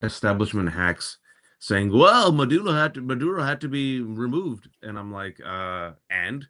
establishment hacks saying, "Well, Maduro had to be removed," and I'm like, and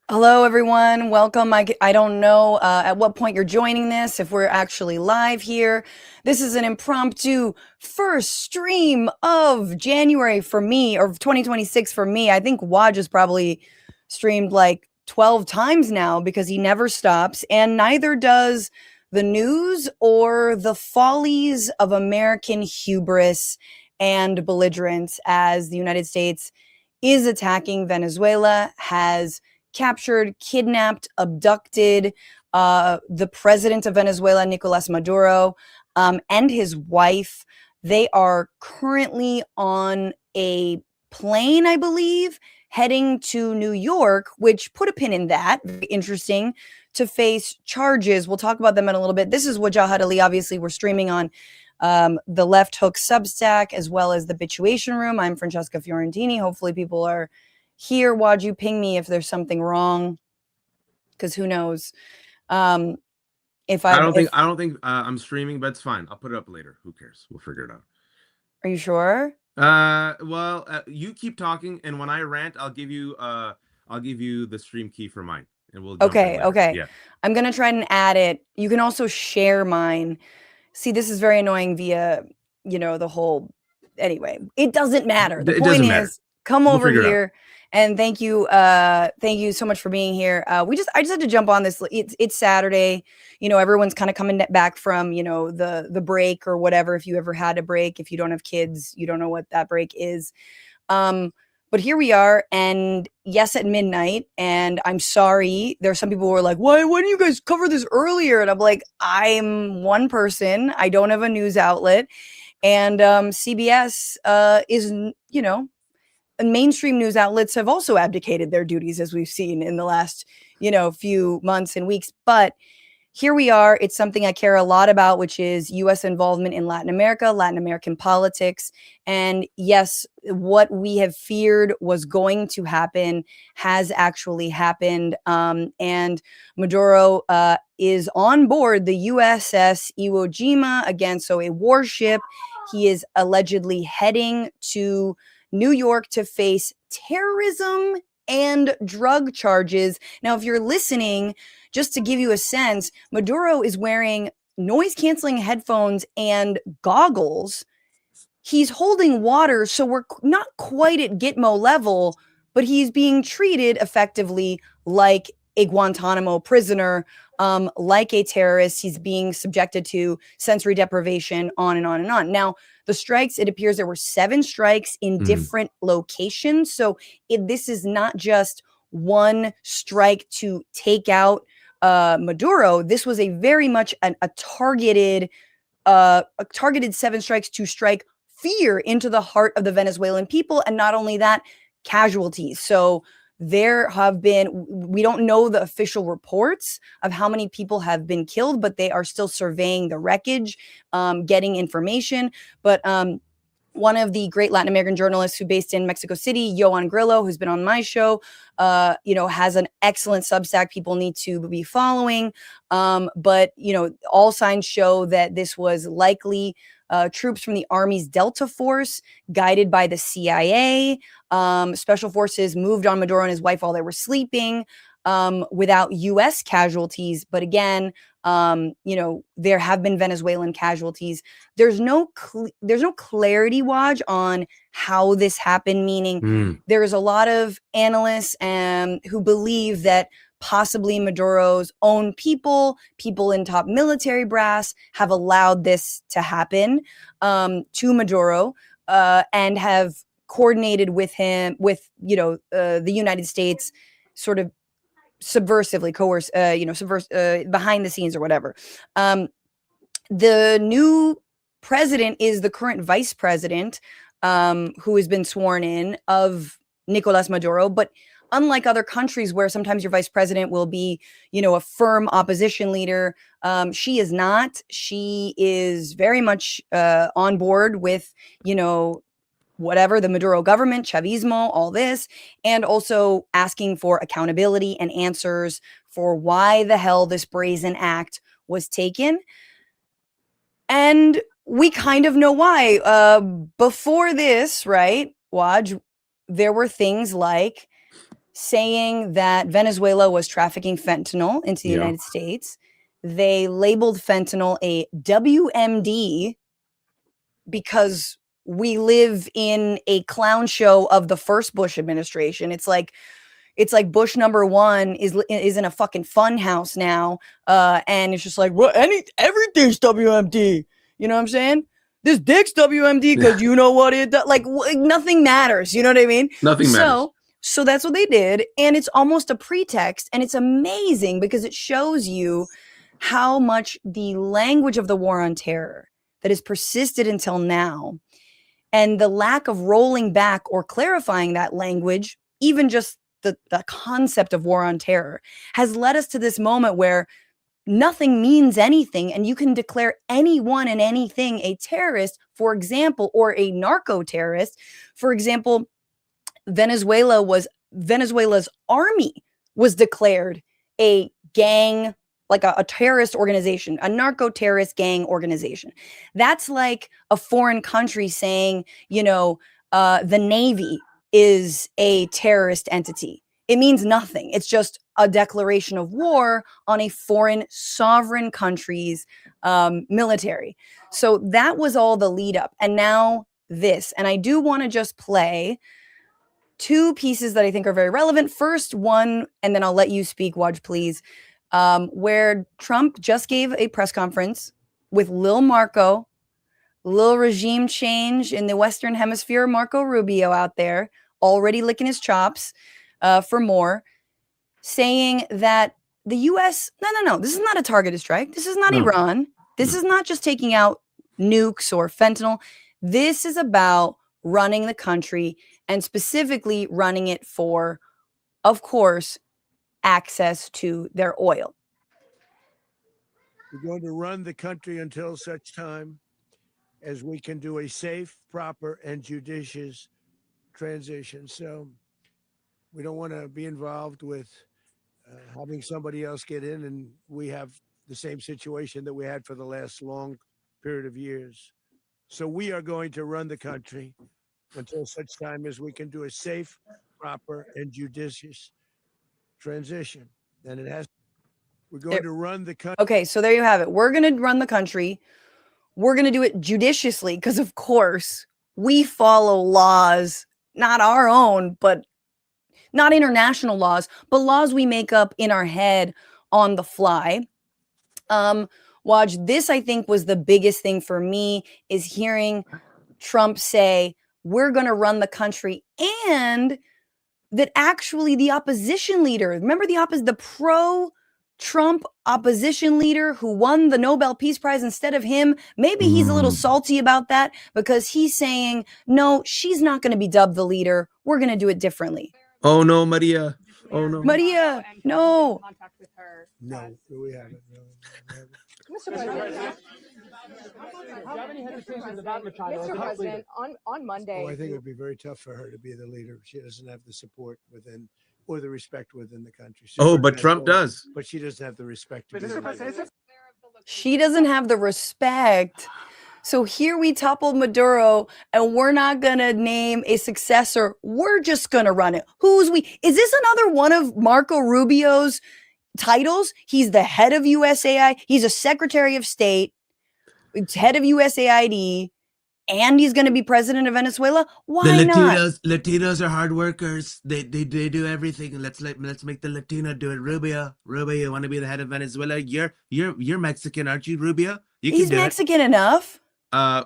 Hello, everyone. Welcome. I don't know at what point you're joining this, if we're actually live here. This is an impromptu first stream of January for me, or 2026 for me. I think Waj has probably streamed like 12 times now because he never stops, and neither does the news or the follies of American hubris and belligerence as the United States is attacking Venezuela, has captured, kidnapped, abducted the president of Venezuela, Nicolas Maduro, and his wife. They are currently on a plane, I believe, heading to New York, which put a pin in that. Very interesting to face charges. We'll talk about them in a little bit. This is Wajahat Ali. Obviously, we're streaming on the Left Hook Substack as well as the Bituation Room. I'm Francesca Fiorentini. Hopefully, people are here. Wad you ping me if there's something wrong? Because who knows? Um, if I I don't think if I don't think I'm streaming, but it's fine. I'll put it up later. Who cares? We'll figure it out. Are you sure? Well, you keep talking, and when I rant, I'll give you the stream key for mine, and we'll jump in Okay, later. okay. Yeah, I'm gonna try and add it. You can also share mine. See, this is very annoying via, the whole anyway, it doesn't matter. The it point doesn't matter. is, come We'll over figure it out. here and thank you so much for being here. I just had to jump on this. It's Saturday. Everyone's kind of coming back from, the break or whatever. If you ever had a break, if you don't have kids, you don't know what that break is. But here we are, and yes, at midnight. And I'm sorry. There are some people who are like, why didn't you guys cover this earlier? And I'm like, I'm one person. I don't have a news outlet. And CBS is, and mainstream news outlets have also abdicated their duties, as we've seen in the last, few months and weeks. But here we are. It's something I care a lot about, which is U.S. involvement in Latin America, Latin American politics. And yes, what we have feared was going to happen has actually happened. And Maduro is on board the USS Iwo Jima, again, so a warship. He is allegedly heading to New York to face terrorism and drug charges. Now, if you're listening, just to give you a sense, Maduro is wearing noise canceling headphones and goggles. He's holding water, so we're not quite at Gitmo level, but he's being treated effectively like a Guantanamo prisoner, like a terrorist. He's being subjected to sensory deprivation, on and on and on. Now, the strikes, it appears there were 7 strikes in Mm. different locations. So this is not just one strike to take out Maduro. This was a very much a targeted 7 strikes to strike fear into the heart of the Venezuelan people. And not only that, casualties. So there have been, we don't know the official reports of how many people have been killed, but they are still surveying the wreckage, getting information. But one of the great Latin American journalists who based in Mexico City, Johan Grillo, who's been on my show, has an excellent Substack people need to be following. But, all signs show that this was likely troops from the Army's Delta Force, guided by the CIA. Special forces moved on Maduro and his wife while they were sleeping, without U.S. casualties. But again, there have been Venezuelan casualties. There's no clarity, Waj, on how this happened. Meaning, Mm. there's a lot of analysts who believe that possibly Maduro's own people in top military brass, have allowed this to happen to Maduro, and have coordinated with him, with the United States, sort of subversively behind the scenes or whatever. The new president is the current vice president, who has been sworn in, of Nicolas Maduro. But unlike other countries where sometimes your vice president will be, a firm opposition leader, she is not. She is very much on board with, whatever the Maduro government, Chavismo, all this, and also asking for accountability and answers for why the hell this brazen act was taken. And we kind of know why. Before this, right, Waj, there were things like saying that Venezuela was trafficking fentanyl into the Yeah. United States. They labeled fentanyl a WMD because we live in a clown show of the first Bush administration. It's like Bush number one is in a fucking fun house now, and it's just like, well, everything's WMD. You know what I'm saying? This dick's WMD because you know what it does. Like nothing matters. You know what I mean? Nothing matters. So that's what they did, and it's almost a pretext, and it's amazing because it shows you how much the language of the war on terror that has persisted until now, and the lack of rolling back or clarifying that language, even just the concept of war on terror, has led us to this moment where nothing means anything and you can declare anyone and anything a terrorist, for example, or a narco terrorist. For example, Venezuela's army was declared a gang, like a terrorist organization, a narco terrorist gang organization. That's like a foreign country saying, the Navy is a terrorist entity. It means nothing. It's just a declaration of war on a foreign sovereign country's military. So that was all the lead up. And now this. And I do want to just play two pieces that I think are very relevant. First one, and then I'll let you speak, Waj, please, where Trump just gave a press conference with Lil Marco, Lil regime change in the Western Hemisphere, Marco Rubio out there, already licking his chops for more, saying that the U.S., no, this is not a targeted strike. This is not No. Iran. This No. is not just taking out nukes or fentanyl. This is about running the country and specifically running it for, of course, access to their oil. We're going to run the country until such time as we can do a safe, proper, and judicious transition. So we don't want to be involved with having somebody else get in, and we have the same situation that we had for the last long period of years. So we are going to run the country until such time as we can do a safe, proper, and judicious transition. And we're going to run the country. Okay, so there you have it. We're going to run the country. We're going to do it judiciously because, of course, we follow laws, not our own, but not international laws, but laws we make up in our head on the fly. Waj, this I think was the biggest thing for me, is hearing Trump say, we're going to run the country, and that actually the opposition leader, remember the pro-Trump opposition leader who won the Nobel Peace Prize instead of him, maybe he's a little salty about that because he's saying, no, she's not going to be dubbed the leader. We're going to do it differently. Oh no, Maria. Oh no. Maria, no. No, we haven't. No. Mr. President, Mr. President, on Monday. Oh, I think it would be very tough for her to be the leader. She doesn't have the support within or the respect within the country. Oh, but Trump does. But she doesn't have the respect. She doesn't have the respect. So here we toppled Maduro, and we're not going to name a successor. We're just going to run it. Who's we? Is this another one of Marco Rubio's titles? He's the head of USAID. He's a Secretary of State, head of USAID, and he's going to be president of Venezuela. Why not? Latinos are hard workers. They do everything. Let's make the Latino do it. Rubio, you want to be the head of Venezuela? You're Mexican, aren't you, Rubio? He's Mexican enough.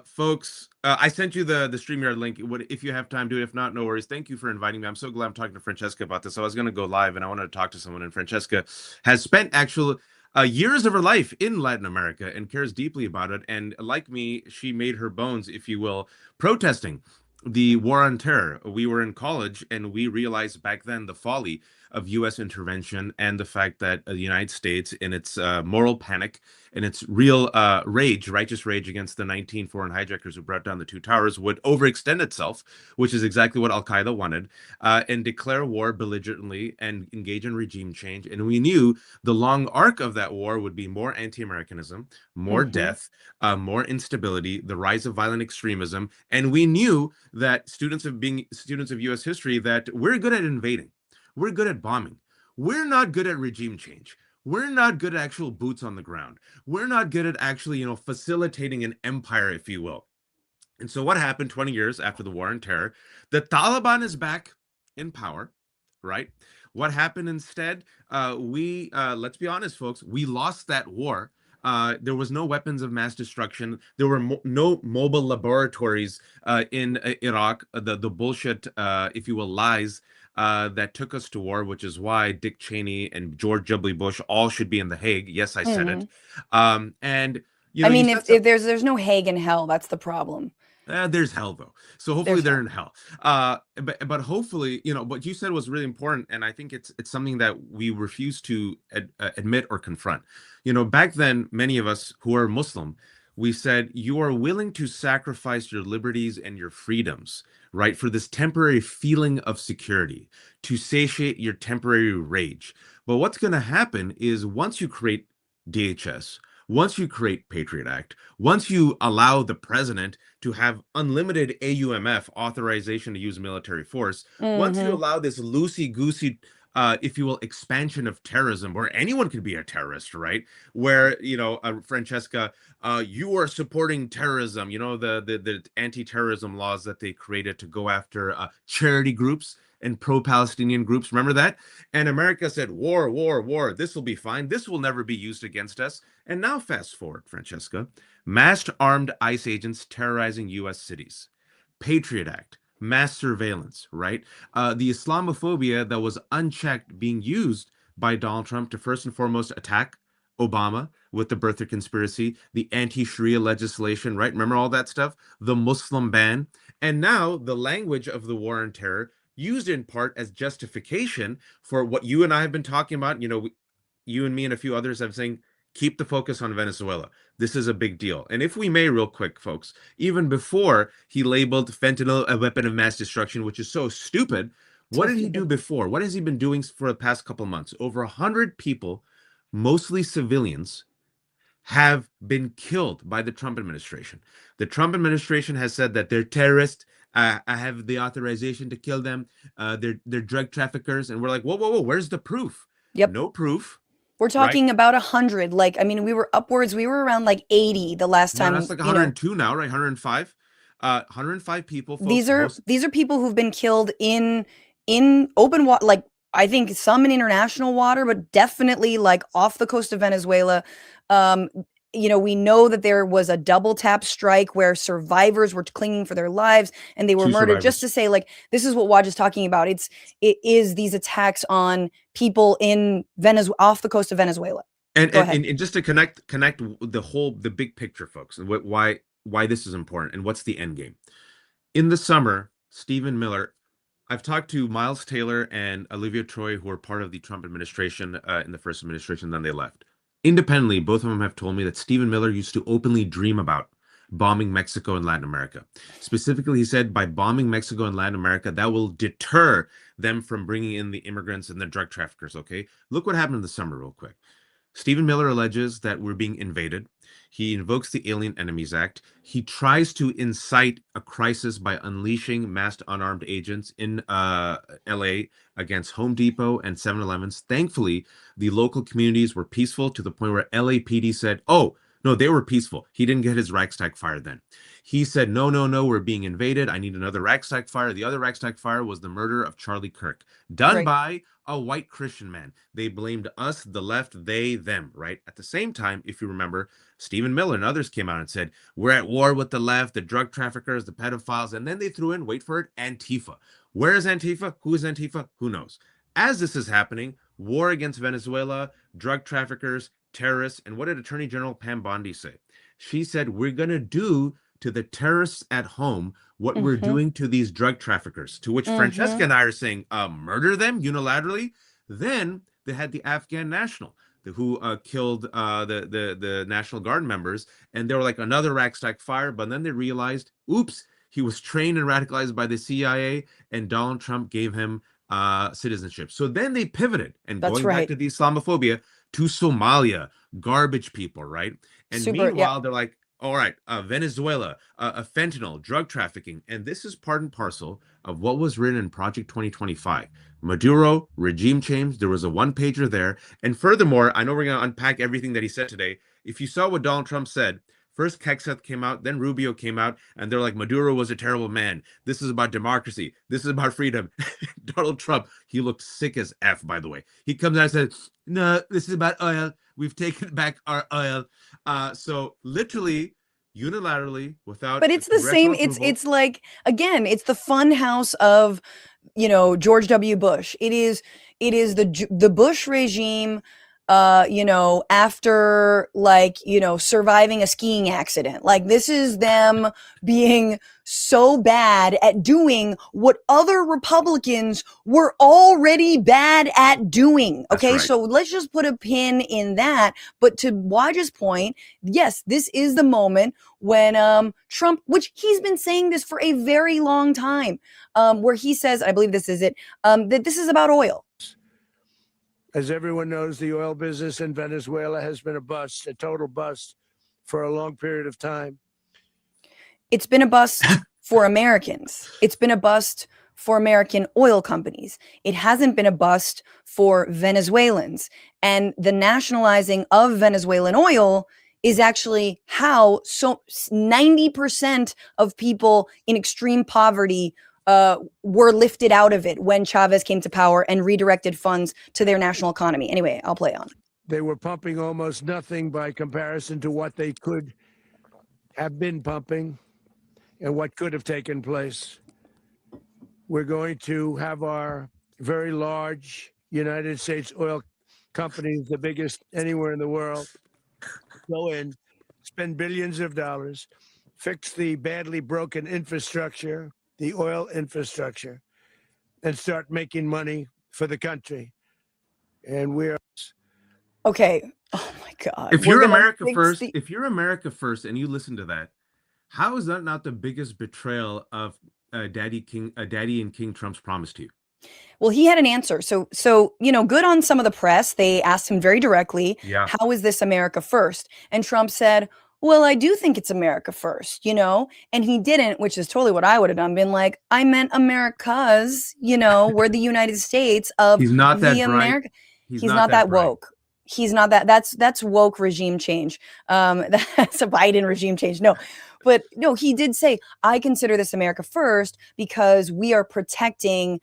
Folks, I sent you the StreamYard link. If you have time, do it. If not, no worries. Thank you for inviting me. I'm so glad I'm talking to Francesca about this. I was going to go live and I wanted to talk to someone, and Francesca has spent actual years of her life in Latin America and cares deeply about it. And like me, she made her bones, if you will, protesting the war on terror. We were in college and we realized back then the folly of U.S. intervention and the fact that the United States, in its moral panic and its real righteous rage against the 19 foreign hijackers who brought down the two towers, would overextend itself, which is exactly what Al-Qaeda wanted, and declare war belligerently and engage in regime change. And we knew the long arc of that war would be more anti-Americanism, more death, more instability, the rise of violent extremism. And we knew that students of U.S. history, that we're good at invading. We're good at bombing. We're not good at regime change. We're not good at actual boots on the ground. We're not good at actually, facilitating an empire, if you will. And so what happened 20 years after the war on terror? The Taliban is back in power, right? What happened instead? Let's be honest, folks, we lost that war. There was no weapons of mass destruction. There were no mobile laboratories in Iraq. The bullshit, if you will, lies that took us to war, which is why Dick Cheney and George W. Bush all should be in The Hague. Yes, I said it. And I mean, if there's no Hague in hell, that's the problem. There's hell though, so hopefully they're in hell. But hopefully, what you said was really important, and I think it's something that we refuse to admit or confront. Back then, many of us who are Muslim, we said, you are willing to sacrifice your liberties and your freedoms, right, for this temporary feeling of security, to satiate your temporary rage. But what's going to happen is once you create DHS, once you create Patriot Act, once you allow the president to have unlimited AUMF, authorization to use military force, once you allow this loosey-goosey, if you will, expansion of terrorism, where anyone can be a terrorist, right? Where, Francesca, you are supporting terrorism, the anti-terrorism laws that they created to go after charity groups and pro-Palestinian groups. Remember that? And America said, war, war, war. This will be fine. This will never be used against us. And now fast forward, Francesca. Massed armed ICE agents terrorizing U.S. cities. Patriot Act. Mass surveillance, right? The Islamophobia that was unchecked being used by Donald Trump to first and foremost attack Obama with the birther conspiracy, the anti-Sharia legislation, right? Remember all that stuff? The Muslim ban. And now the language of the war on terror used in part as justification for what you and I have been talking about. You and me and a few others have saying, keep the focus on Venezuela. This is a big deal. And if we may, real quick, folks, even before he labeled fentanyl a weapon of mass destruction, which is so stupid, what did he do before? What has he been doing for the past couple of months? Over 100 people, mostly civilians, have been killed by the Trump administration. The Trump administration has said that they're terrorists. I have the authorization to kill them. They're drug traffickers. And we're like, whoa, whoa, whoa, where's the proof? Yep. No proof. We're talking about 100. We were upwards. We were around 80 the last time. No, that's 102 now, right? 105. 105 people. Folks, these are people who've been killed in open water. I think some in international water, but definitely off the coast of Venezuela. We know that there was a double tap strike where survivors were clinging for their lives and they were murdered. Just to say, this is what Waj is talking about. It is these attacks on people in Venezuela, off the coast of Venezuela. And just to connect the big picture, folks, and why this is important and what's the end game. In the summer, Stephen Miller, I've talked to Miles Taylor and Olivia Troy, who were part of the Trump administration in the first administration, then they left. Independently, both of them have told me that Stephen Miller used to openly dream about bombing Mexico and Latin America. Specifically, he said by bombing Mexico and Latin America, that will deter them from bringing in the immigrants and the drug traffickers, okay? Look what happened in the summer real quick. Stephen Miller alleges that we're being invaded. He invokes the Alien Enemies Act. He tries to incite a crisis by unleashing masked unarmed agents in LA against Home Depot and 7-Elevens. Thankfully, the local communities were peaceful to the point where LAPD said, oh, no, they were peaceful. He didn't get his Reichstag fire then. He said, no, we're being invaded. I need another Reichstag fire. The other Reichstag fire was the murder of Charlie Kirk, done by a white Christian man. They blamed us, the left, they, them, right? At the same time, if you remember, Stephen Miller and others came out and said, we're at war with the left, the drug traffickers, the pedophiles, and then they threw in, wait for it, Antifa. Where is Antifa? Who is Antifa? Who knows? As this is happening, war against Venezuela, drug traffickers, terrorists, and what did Attorney General Pam Bondi say? She said, we're going to do to the terrorists at home what we're doing to these drug traffickers, to which Francesca and I are saying, murder them unilaterally? Then they had the Afghan national who killed the National Guard members, and they were like another rack stack fire. But then they realized, oops, he was trained and radicalized by the CIA, and Donald Trump gave him citizenship. So then they pivoted, and That's going back right. to the Islamophobia, to Somalia, garbage people, right? And Super. meanwhile, Yeah. they're like, all right, Venezuela, fentanyl, drug trafficking. And this is part and parcel of what was written in Project 2025. Maduro, regime change. There was a one pager there. And furthermore, I know we're going to unpack everything that he said today. If you saw what Donald Trump said, first Kexeth came out, then Rubio came out, and they're like, Maduro was a terrible man. This is about democracy. This is about freedom. Donald Trump, he looked sick as F, by the way. He comes out and says, no, this is about oil. We've taken back our oil. So literally, unilaterally, without But it's the same. It's like, again, it's the fun house of, George W. Bush. It is the Bush regime, after surviving a skiing accident. Like, this is them being so bad at doing what other Republicans were already bad at doing. Okay. Right. So let's just put a pin in that. But to Waj's point, yes, this is the moment when Trump, which he's been saying this for a very long time, where he says, I believe this is it, that this is about oil. As everyone knows, the oil business in Venezuela has been a bust, a total bust for a long period of time. It's been a bust for Americans. It's been a bust for American oil companies. It hasn't been a bust for Venezuelans. And the nationalizing of Venezuelan oil is actually how 90% of people in extreme poverty were lifted out of it when Chavez came to power and redirected funds to their national economy. Anyway, I'll play on. They were pumping almost nothing by comparison to what they could have been pumping and what could have taken place. We're going to have our very large United States oil companies, the biggest anywhere in the world, go in, spend billions of dollars, fix the badly broken infrastructure, the oil infrastructure, and start making money for the country. And we're okay. Oh my God. If you're America first, if you're America first, and you listen to that, how is that not the biggest betrayal of Daddy and King Trump's promise to you? Well, he had an answer. So, good on some of the press. They asked him very directly, how is this America first? And Trump said, well, I do think it's America first, and he didn't, which is totally what I would have done, been like, I meant America's, we're the United States of He's not that America. bright. He's not that woke. He's not that. That's woke regime change. That's a Biden regime change. No, but no, he did say, I consider this America first because we are protecting,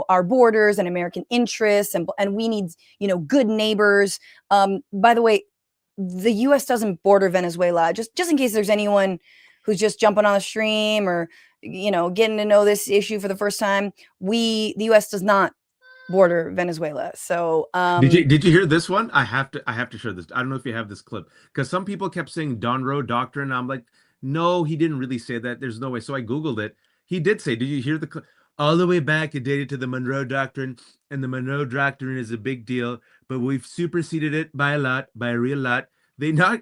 our borders and American interests, and we need, good neighbors. By the way, the U.S. doesn't border Venezuela. Just in case there's anyone who's just jumping on the stream or, getting to know this issue for the first time. The U.S. does not border Venezuela. So did you hear this one? I have to share this. I don't know if you have this clip, because some people kept saying Monroe Doctrine. I'm like, no, he didn't really say that. There's no way. So I Googled it. He did say, did you hear the clip? All the way back, it dated to the Monroe Doctrine, and the Monroe Doctrine is a big deal, but we've superseded it by a real lot. They now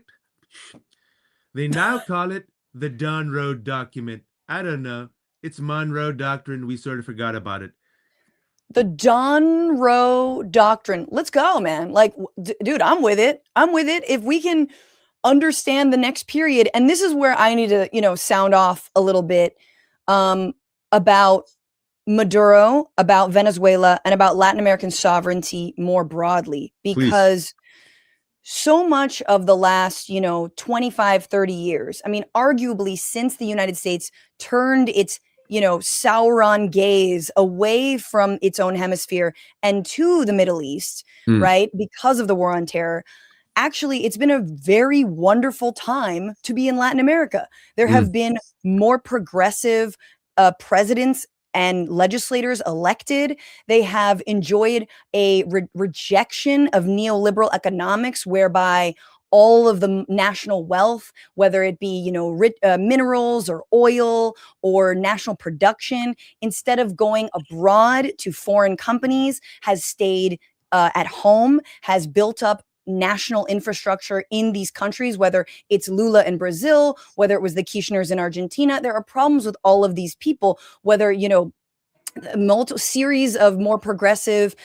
call it the Monroe Document. I don't know. It's Monroe Doctrine. We sort of forgot about it. The Monroe Doctrine. Let's go, man. Like, dude, I'm with it. If we can understand the next period, and this is where I need to, sound off a little bit about Maduro, about Venezuela, and about Latin American sovereignty more broadly, because so much of the last, 25, 30 years, I mean, arguably since the United States turned its Sauron gaze away from its own hemisphere and to the Middle East, right? Because of the war on terror. Actually, it's been a very wonderful time to be in Latin America. There have been more progressive presidents and legislators elected. They have enjoyed a rejection of neoliberal economics, whereby all of the national wealth, whether it be, minerals or oil or national production, instead of going abroad to foreign companies, has stayed at home, has built up national infrastructure in these countries, whether it's Lula in Brazil, whether it was the Kirchners in Argentina. There are problems with all of these people, whether, you know, multiple series of more progressive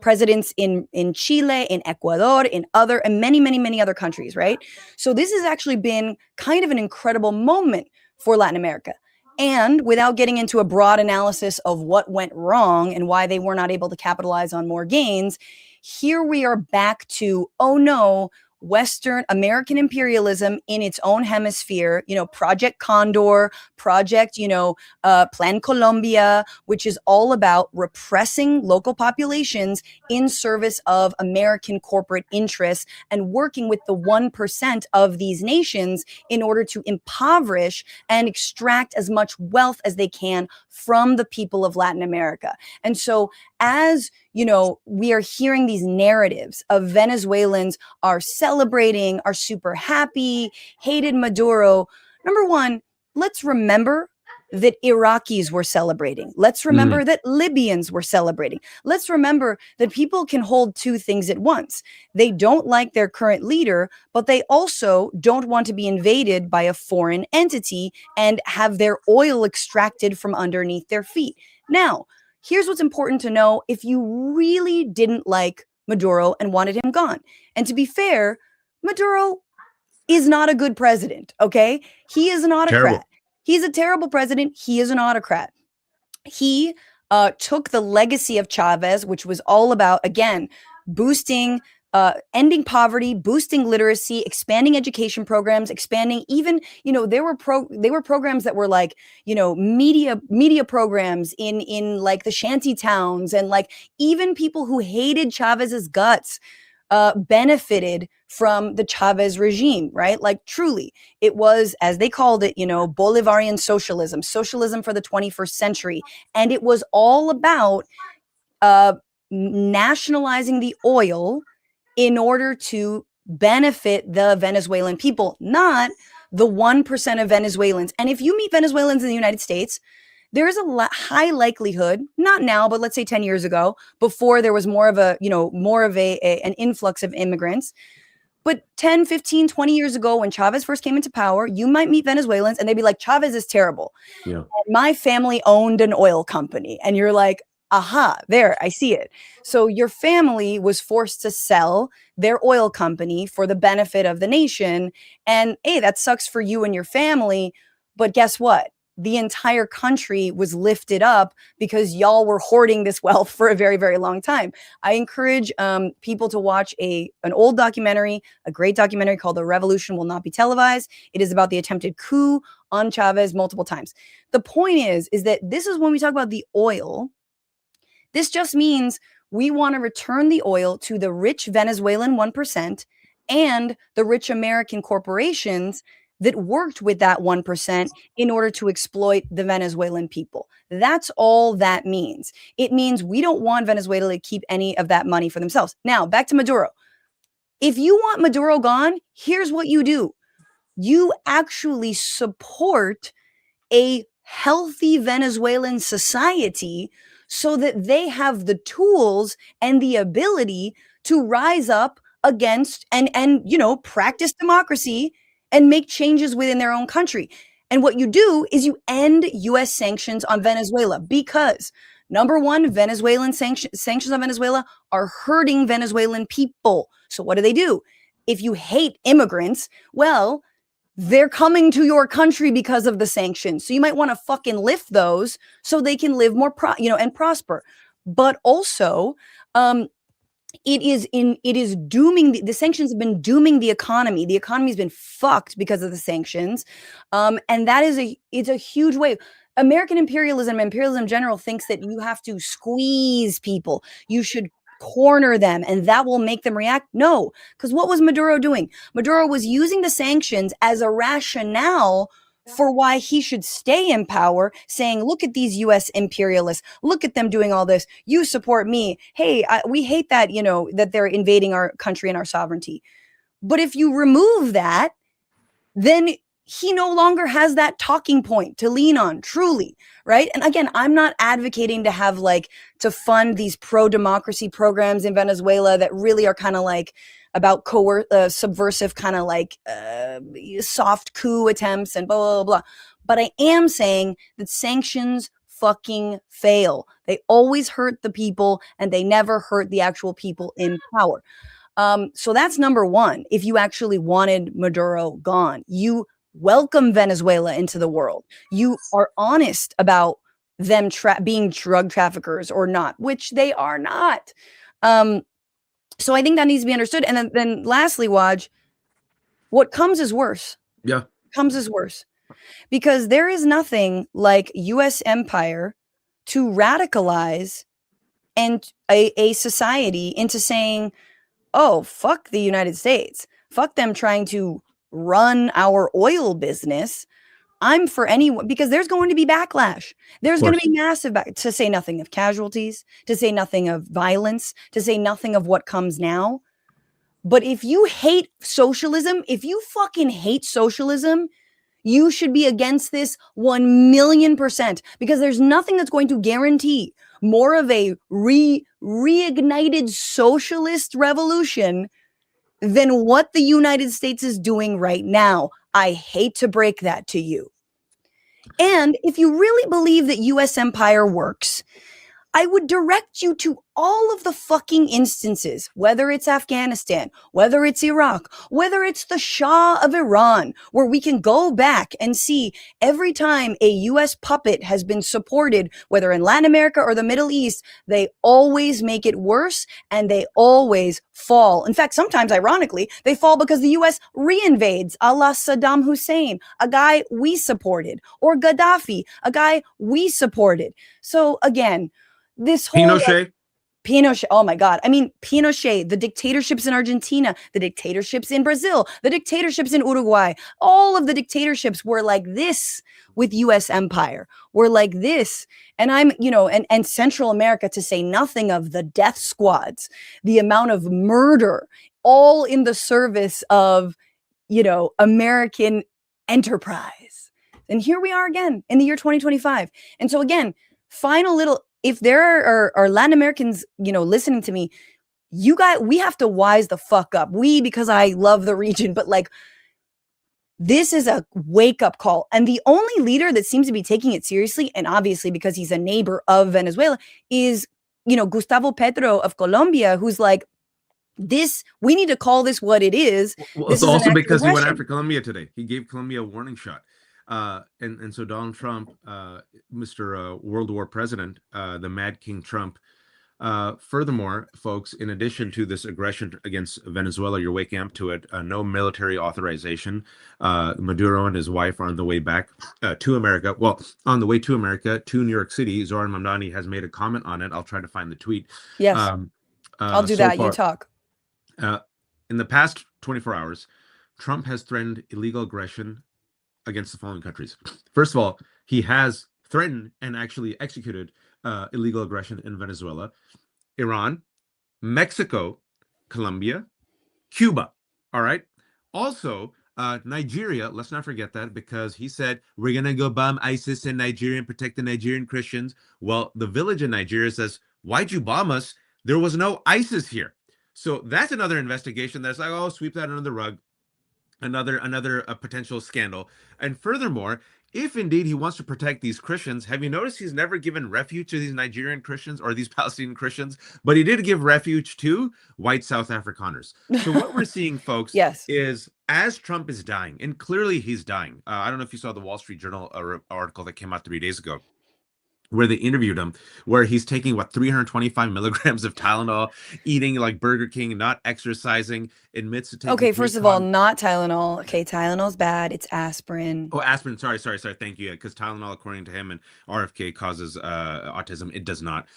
presidents in Chile, in Ecuador, in other, and many other countries, right? So this has actually been kind of an incredible moment for Latin America. And without getting into a broad analysis of what went wrong and why they were not able to capitalize on more gains, here we are back to, oh no, Western American imperialism in its own hemisphere, you know, Project Condor, Project, you know, Plan Colombia, which is all about repressing local populations in service of American corporate interests and working with the 1% of these nations in order to impoverish and extract as much wealth as they can from the people of Latin America. And so as you know, we are hearing these narratives of Venezuelans are celebrating, are super happy, hated Maduro. Number one, let's remember that Iraqis were celebrating. Let's remember that Libyans were celebrating. Let's remember that people can hold two things at once. They don't like their current leader, but they also don't want to be invaded by a foreign entity and have their oil extracted from underneath their feet. Now, here's what's important to know if you really didn't like Maduro and wanted him gone. And to be fair, Maduro is not a good president, okay? He is an autocrat. Terrible. He's a terrible president. He is an autocrat. He took the legacy of Chavez, which was all about, again, boosting ending poverty, boosting literacy, expanding education programs, expanding even, you know, they were programs that were like, you know, media programs in like the shanty towns, and like even people who hated Chavez's guts benefited from the Chavez regime, right? Like truly, it was, as they called it, you know, Bolivarian socialism, socialism for the 21st century. And it was all about nationalizing the oil in order to benefit the Venezuelan people, not the 1% of Venezuelans. And if you meet Venezuelans in the United States, there is a high likelihood, not now, but let's say 10 years ago, before there was more of a, you know, more of an influx of immigrants. But 10, 15, 20 years ago, when Chavez first came into power, you might meet Venezuelans and they'd be like, Chavez is terrible. Yeah. And my family owned an oil company. And you're like, aha, there, I see it. So your family was forced to sell their oil company for the benefit of the nation. And hey, that sucks for you and your family. But guess what? The entire country was lifted up because y'all were hoarding this wealth for a very, very long time. I encourage people to watch an old documentary, a great documentary called The Revolution Will Not Be Televised. It is about the attempted coup on Chavez multiple times. The point is that this is when we talk about the oil. This just means we want to return the oil to the rich Venezuelan 1% and the rich American corporations that worked with that 1% in order to exploit the Venezuelan people. That's all that means. It means we don't want Venezuela to keep any of that money for themselves. Now, back to Maduro. If you want Maduro gone, here's what you do. You actually support a healthy Venezuelan society so that they have the tools and the ability to rise up against and you know, practice democracy and make changes within their own country. And what you do is you end US sanctions on Venezuela because number one, Venezuelan sanctions on Venezuela are hurting Venezuelan people. So what do? If you hate immigrants, well, they're coming to your country because of the sanctions. So you might want to fucking lift those so they can live more, and prosper. But also, it is dooming the sanctions have been dooming the economy. The economy's been fucked because of the sanctions. And that is it's a huge wave. American imperialism in general thinks that you have to squeeze people. You should corner them and that will make them react. No, because what was Maduro doing? Maduro was using the sanctions as a rationale for why he should stay in power, saying, look at these US imperialists, look at them doing all this. You support me. Hey, we hate that, you know, that they're invading our country and our sovereignty. But if you remove that, then he no longer has that talking point to lean on, truly, right? And again, I'm not advocating to have like to fund these pro-democracy programs in Venezuela that really are kind of like about subversive kind of like soft coup attempts and blah, blah, blah. But I am saying that sanctions fucking fail. They always hurt the people and they never hurt the actual people in power. So that's number one. If you actually wanted Maduro gone, you welcome Venezuela into the world. You are honest about them being drug traffickers or not, which they are not. So I think that needs to be understood. And then lastly, Waj, what comes is worse. Yeah. Comes is worse. Because there is nothing like US empire to radicalize and a society into saying, oh, fuck the United States. Fuck them trying to run our oil business. I'm for anyone, because there's going to be backlash. There's going to be massive to say nothing of casualties, to say nothing of violence, to say nothing of what comes now. But if you hate socialism, if you fucking hate socialism, you should be against this 1,000,000%, because there's nothing that's going to guarantee more of a reignited socialist revolution than what the United States is doing right now. I hate to break that to you. And if you really believe that US empire works, I would direct you to all of the fucking instances, whether it's Afghanistan, whether it's Iraq, whether it's the Shah of Iran, where we can go back and see every time a US puppet has been supported, whether in Latin America or the Middle East, they always make it worse and they always fall. In fact, sometimes, ironically, they fall because the US reinvades, a la Saddam Hussein, a guy we supported, or Gaddafi, a guy we supported. So again, this whole Pinochet, oh my God. I mean, Pinochet, the dictatorships in Argentina, the dictatorships in Brazil, the dictatorships in Uruguay, all of the dictatorships were like this with US empire. Were like this. And I'm, and Central America, to say nothing of the death squads, the amount of murder, all in the service of, American enterprise. And here we are again in the year 2025. And so again, final little, if there are Latin Americans, listening to me, we have to wise the fuck up. Because I love the region, but like, this is a wake up call. And the only leader that seems to be taking it seriously, and obviously because he's a neighbor of Venezuela, is, Gustavo Petro of Colombia, who's like, we need to call this what it is. Well, it's also because he went after Colombia today. He gave Colombia a warning shot. And so Donald Trump, Mr. World War President, the Mad King Trump. Furthermore, folks, in addition to this aggression against Venezuela, you're waking up to it. No military authorization. Maduro and his wife are on the way back to America. Well, on the way to America, to New York City. Zoran Mamdani has made a comment on it. I'll try to find the tweet. Yes, I'll do that. You talk. In the past 24 hours, Trump has threatened illegal aggression against the following countries. First of all, he has threatened and actually executed illegal aggression in Venezuela, Iran, Mexico, Colombia, Cuba. All right. Also, Nigeria, let's not forget that, because he said, we're going to go bomb ISIS in Nigeria and protect the Nigerian Christians. Well, the village in Nigeria says, why'd you bomb us? There was no ISIS here. So that's another investigation that's like, oh, sweep that under the rug. Another potential scandal. And furthermore, if indeed he wants to protect these Christians, have you noticed he's never given refuge to these Nigerian Christians or these Palestinian Christians, but he did give refuge to white South Afrikaners. So what we're seeing, folks, yes, is as Trump is dying, and clearly he's dying. I don't know if you saw the Wall Street Journal article that came out 3 days ago, where they interviewed him, where he's taking 325 milligrams of Tylenol, eating like Burger King, not exercising, admits to taking. Okay, first of all, not Tylenol. Okay, Tylenol's bad. It's aspirin. Oh, aspirin. Sorry. Thank you. Because Tylenol, according to him and RFK, causes autism. It does not.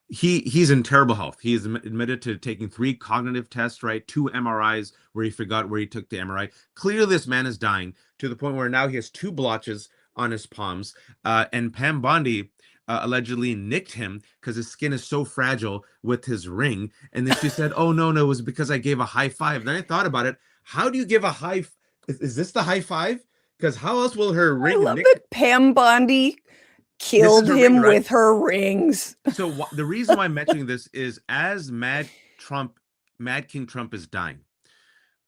He's in terrible health. He is admitted to taking 3 cognitive tests, right? 2 MRIs where he forgot where he took the MRI. Clearly, this man is dying to the point where now he has 2 blotches on his palms, and Pam Bondi allegedly nicked him because his skin is so fragile with his ring. And then she said, oh, no, it was because I gave a high five. Then I thought about it. How do you give a high Is this the high five? Because how else will her I ring love Nick? that Pam Bondi killed her him ring, right? with her rings. So the reason why I'm mentioning this is as Mad King Trump is dying,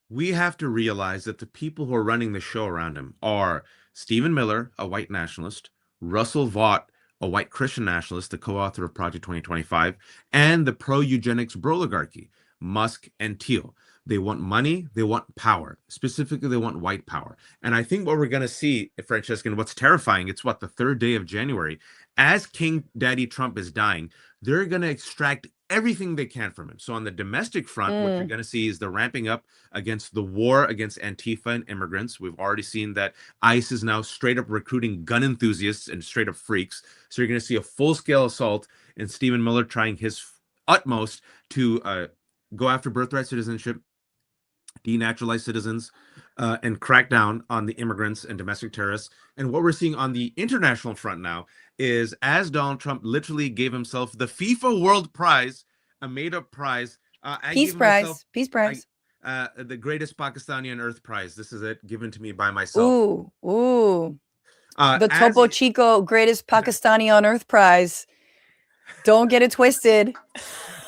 we have to realize that the people who are running the show around him are Stephen Miller, a white nationalist, Russell Vought, a white Christian nationalist, the co-author of Project 2025, and the pro-eugenics broligarchy, Musk and Thiel. They want money, they want power. Specifically, they want white power. And I think what we're going to see, Francesca, and what's terrifying, it's what, the third day of January, as King Daddy Trump is dying, they're going to extract everything they can from him. So on the domestic front, what you're going to see is the ramping up against the war against Antifa and immigrants. We've already seen that ICE is now straight up recruiting gun enthusiasts and straight up freaks. So you're going to see a full-scale assault, and Stephen Miller trying his utmost to go after birthright citizenship, denaturalize citizens, and crack down on the immigrants and domestic terrorists. And what we're seeing on the international front now is as Donald Trump literally gave himself the FIFA World Prize, a made-up prize. Peace prize. The greatest Pakistani on earth prize. This is it, given to me by myself. Ooh. The Topo Chico greatest Pakistani on earth prize. Don't get it twisted.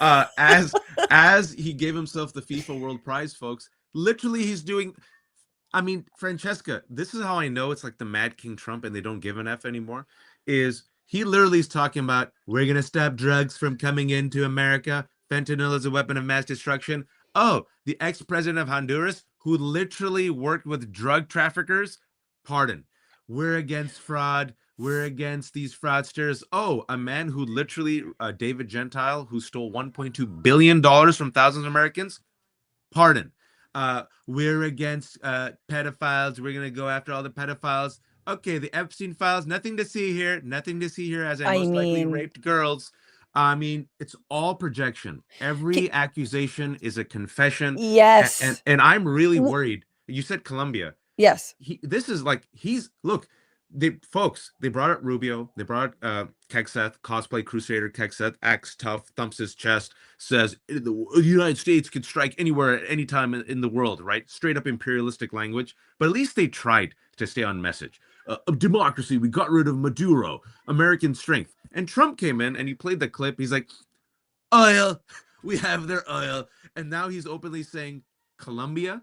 As he gave himself the FIFA World Prize, folks, literally he's doing. I mean, Francesca, this is how I know it's like the Mad King Trump and they don't give an F anymore. Is he literally is talking about we're gonna stop drugs from coming into America. Fentanyl is a weapon of mass destruction. Oh, the ex-president of Honduras, who literally worked with drug traffickers, pardon. We're against fraud. We're against these fraudsters. Oh, a man who literally, David Gentile, who stole $1.2 billion from thousands of Americans, pardon. We're against pedophiles. We're going to go after all the pedophiles. Okay, the Epstein files, nothing to see here. Nothing to see here, as I most likely raped girls. I mean, it's all projection. Every accusation is a confession. Yes. And I'm really worried. You said Colombia. Yes. Look, they brought up Rubio. They brought Kekseth, cosplay crusader Kekseth, acts tough, thumps his chest, says the United States can strike anywhere at any time in the world, right? Straight up imperialistic language. But at least they tried to stay on message. Democracy, we got rid of Maduro, American strength. And Trump came in and he played the clip. He's like, oil, we have their oil. And now he's openly saying Colombia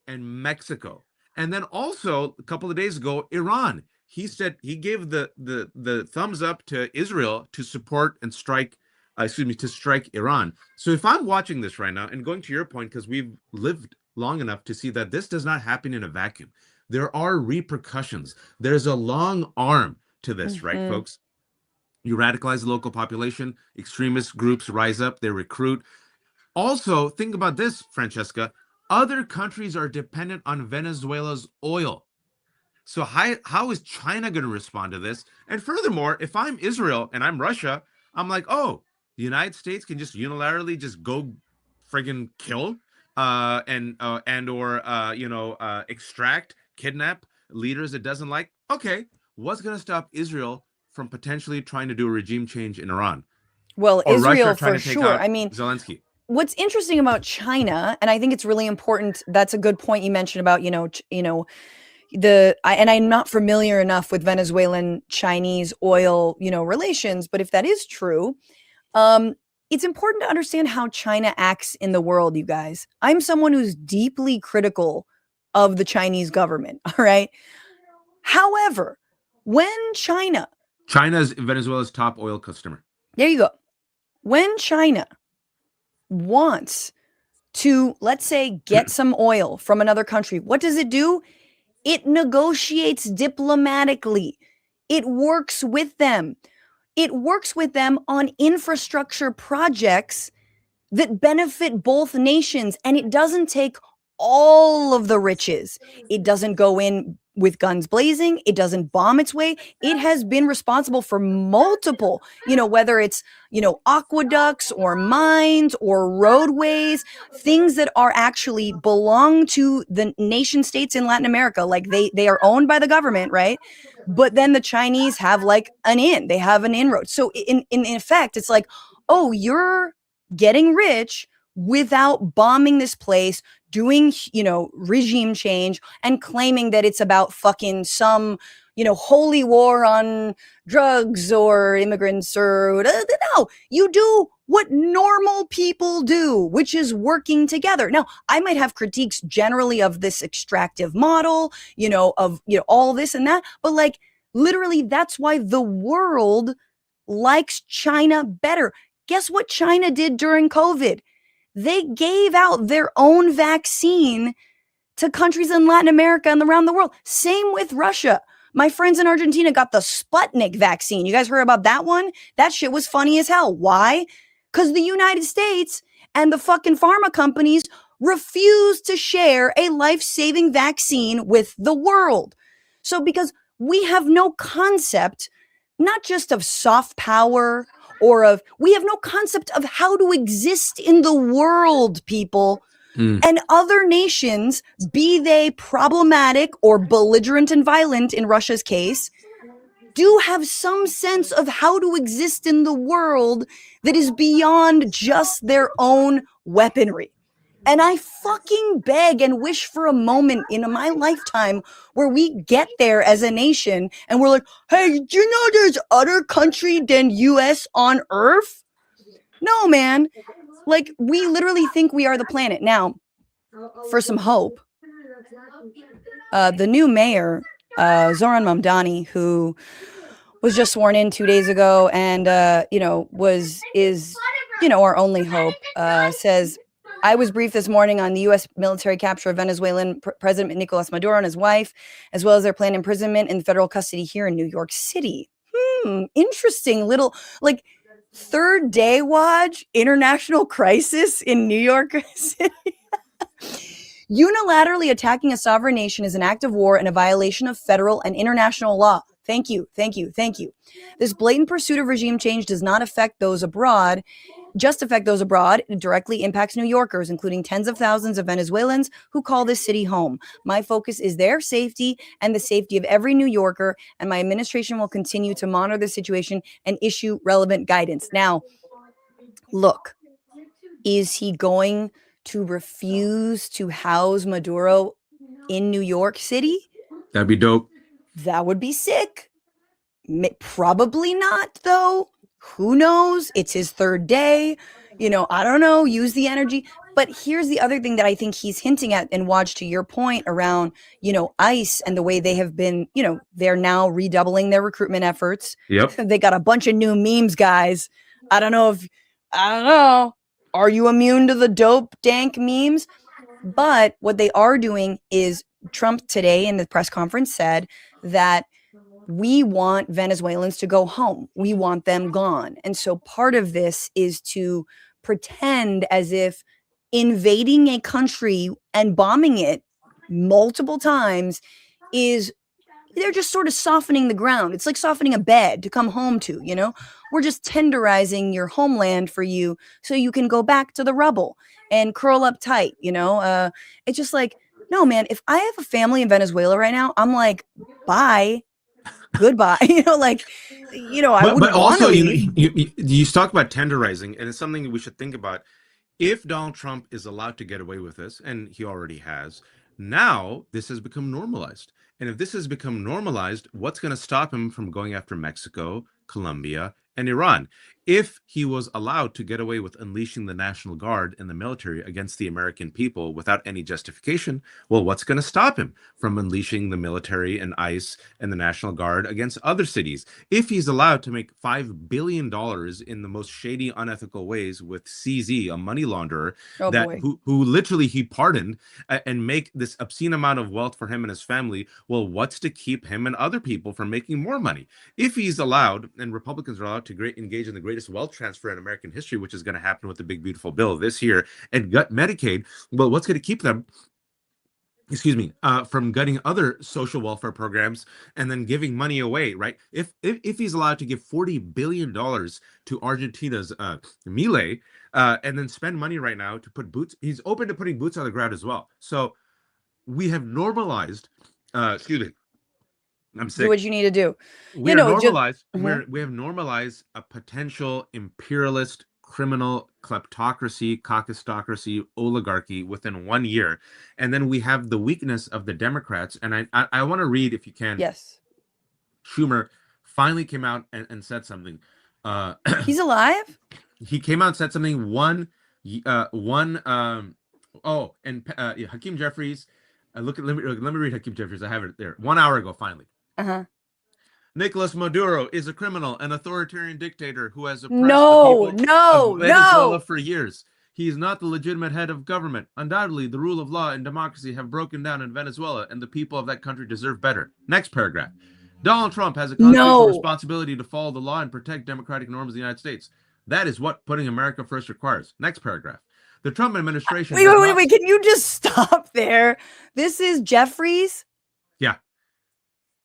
and Mexico. And then also a couple of days ago, Iran. He said he gave the thumbs up to Israel to support and strike Iran. So if I'm watching this right now and going to your point, because we've lived long enough to see that this does not happen in a vacuum. There are repercussions. There's a long arm to this, right, folks? You radicalize the local population, extremist groups rise up, they recruit. Also, think about this, Francesca. Other countries are dependent on Venezuela's oil. So how is China going to respond to this? And furthermore, if I'm Israel and I'm Russia, I'm like, oh, the United States can just unilaterally just go friggin' kill extract, kidnap leaders it doesn't like. Okay, what's going to stop Israel from potentially trying to do a regime change in Iran? Well, or Israel Russia trying for to take sure. out I mean, Zelensky. What's interesting about China, and I think it's really important. That's a good point you mentioned about, I'm not familiar enough with Venezuelan Chinese oil, relations, but if that is true, it's important to understand how China acts in the world, you guys. I'm someone who's deeply critical of the Chinese government, all right? However, when China is Venezuela's top oil customer. There you go. When China wants to, let's say, get some oil from another country, what does it do? It negotiates diplomatically. It works with them. It works with them on infrastructure projects that benefit both nations, and it doesn't take all of the riches. It doesn't go in with guns blazing. It doesn't bomb its way. It has been responsible for multiple, whether it's, aqueducts or mines or roadways, things that are actually belong to the nation states in Latin America. Like they are owned by the government, right? But then the Chinese have like they have an inroad. So in effect, it's like, oh, you're getting rich without bombing this place, doing, regime change and claiming that it's about fucking some, holy war on drugs or immigrants or no, you do what normal people do, which is working together. Now, I might have critiques generally of this extractive model, all this and that, but like literally that's why the world likes China better. Guess what China did during COVID? They gave out their own vaccine to countries in Latin America and around the world. Same with Russia. My friends in Argentina got the Sputnik vaccine. You guys heard about that one? That shit was funny as hell. Why? Because the United States and the fucking pharma companies refuse to share a life-saving vaccine with the world. So because we have no concept, not just of soft power we have no concept of how to exist in the world, people. And other nations, be they problematic or belligerent and violent in Russia's case, do have some sense of how to exist in the world that is beyond just their own weaponry. And I fucking beg and wish for a moment in my lifetime where we get there as a nation and we're like, hey, do you know there's other country than US on Earth? No, man. Like, we literally think we are the planet. Now, for some hope, the new mayor, Zoran Mamdani, who was just sworn in 2 days ago and, is our only hope, says, I was briefed this morning on the U.S. military capture of Venezuelan President Nicolas Maduro and his wife, as well as their planned imprisonment in federal custody here in New York City. Interesting little, like, third day watch, international crisis in New York City. Unilaterally attacking a sovereign nation is an act of war and a violation of federal and international law. Thank you. This blatant pursuit of regime change does not affect those abroad. It directly impacts New Yorkers, including tens of thousands of Venezuelans who call this city home. My focus is their safety and the safety of every New Yorker, and my administration will continue to monitor the situation and issue relevant guidance. Now, look, is he going to refuse to house Maduro in New York City? That'd be dope. That would be sick. Probably not, though. Who knows? It's his third day. I don't know. Use the energy. But here's the other thing that I think he's hinting at, and Waj, to your point around, ICE and the way they have been, they're now redoubling their recruitment efforts. Yep. They got a bunch of new memes, guys. I don't know. Are you immune to the dope dank memes? But what they are doing is Trump today in the press conference said that we want Venezuelans to go home. We want them gone. And so part of this is to pretend as if invading a country and bombing it multiple times they're just sort of softening the ground. It's like softening a bed to come home to, We're just tenderizing your homeland for you so you can go back to the rubble and curl up tight, It's just like, no, man, if I have a family in Venezuela right now, I'm like, bye. Goodbye. I wouldn't but also, want to leave. you talk about tenderizing, and it's something that we should think about. If Donald Trump is allowed to get away with this, and he already has, now this has become normalized. And if this has become normalized, what's going to stop him from going after Mexico, Colombia, and Iran? If he was allowed to get away with unleashing the National Guard and the military against the American people without any justification, well, what's going to stop him from unleashing the military and ICE and the National Guard against other cities? If he's allowed to make $5 billion in the most shady, unethical ways with CZ, a money launderer, who literally he pardoned, and make this obscene amount of wealth for him and his family, well, what's to keep him and other people from making more money? If he's allowed, and Republicans are allowed to engage in the greatest wealth transfer in American history, which is going to happen with the big beautiful bill this year, and gut Medicaid, well, what's going to keep them from gutting other social welfare programs and then giving money away, right? If he's allowed to give $40 billion to Argentina's Milei, and then spend money right now to put boots, he's open to putting boots on the ground as well. So we have normalized, I'm sick. Do what you need to do. We have normalized a potential imperialist criminal kleptocracy, caucusocracy, oligarchy within 1 year. And then we have the weakness of the Democrats. And I want to read, if you can. Yes. Schumer finally came out and said something. He's alive? He came out and said something. Hakeem Jeffries. Let me read Hakeem Jeffries. I have it there. 1 hour ago, finally. Uh-huh. Nicolas Maduro is a criminal, an authoritarian dictator who has oppressed No, the people no, of Venezuela no. for years. He is not the legitimate head of government. Undoubtedly, the rule of law and democracy have broken down in Venezuela, and the people of that country deserve better. Next paragraph. Donald Trump has a constitutional responsibility to follow the law and protect democratic norms of the United States. That is what putting America first requires. Next paragraph. The Trump administration... Wait. Can you just stop there? This is Jeffries? Yeah.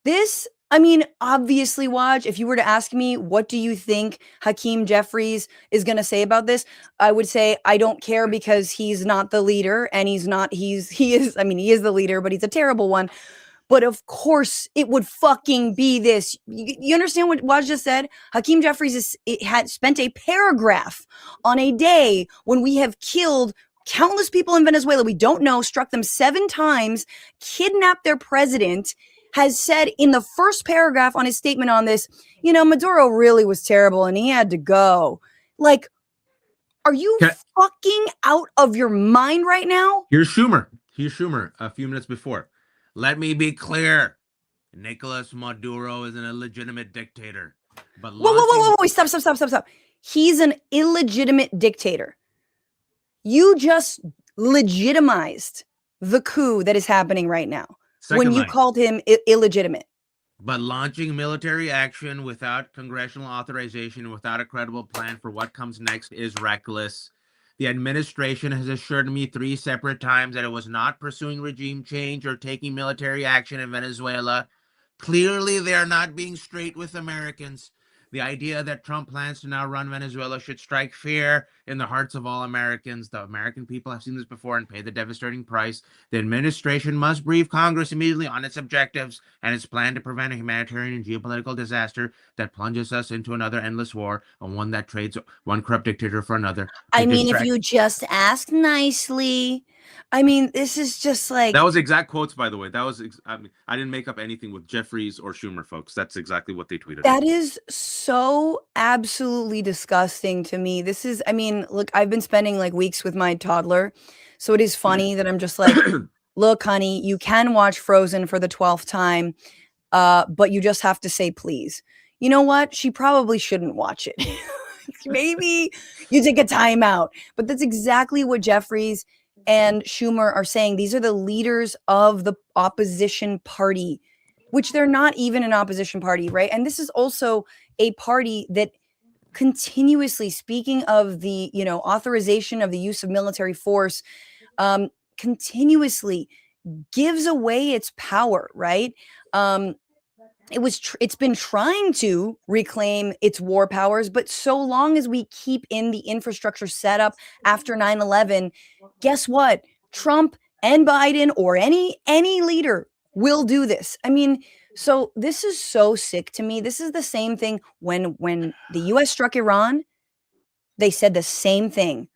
This... I mean, obviously, Waj, if you were to ask me, what do you think Hakeem Jeffries is going to say about this? I would say, I don't care because he's not the leader and he is the leader, but he's a terrible one. But of course it would fucking be this. You understand what Waj just said? Hakeem Jeffries had spent a paragraph on a day when we have killed countless people in Venezuela. We don't know, struck them 7 times, kidnapped their president, has said in the first paragraph on his statement on this, Maduro really was terrible and he had to go. Like, are you fucking out of your mind right now? Here's Schumer a few minutes before. Let me be clear. Nicolas Maduro is an illegitimate dictator. But whoa, stop. He's an illegitimate dictator. You just legitimized the coup that is happening right now. When you called him illegitimate. But launching military action without congressional authorization, without a credible plan for what comes next is reckless. The administration has assured me 3 separate times that it was not pursuing regime change or taking military action in Venezuela. Clearly, they are not being straight with Americans. The idea that Trump plans to now run Venezuela should strike fear in the hearts of all Americans. The American people have seen this before and paid the devastating price. The administration must brief Congress immediately on its objectives and its plan to prevent a humanitarian and geopolitical disaster that plunges us into another endless war, and one that trades one corrupt dictator for another. If you just ask nicely. This is just like... That was exact quotes, by the way. That was... I didn't make up anything with Jeffries or Schumer, folks. That's exactly what they tweeted. That is so absolutely disgusting to me. This is... look, I've been spending like weeks with my toddler, so it is funny that I'm just like, look, honey, you can watch Frozen for the 12th time, but you just have to say please. You know what? She probably shouldn't watch it. Maybe you take a timeout. But that's exactly what Jeffries and Schumer are saying. These are the leaders of the opposition party, which they're not even an opposition party, right? And this is also a party that continuously, speaking of the, authorization of the use of military force, continuously gives away its power, right? It's been trying to reclaim its war powers, but so long as we keep in the infrastructure set up after 9/11, guess what? Trump and Biden or any leader will do this. So this is so sick to me. This is the same thing when the US struck Iran, they said the same thing.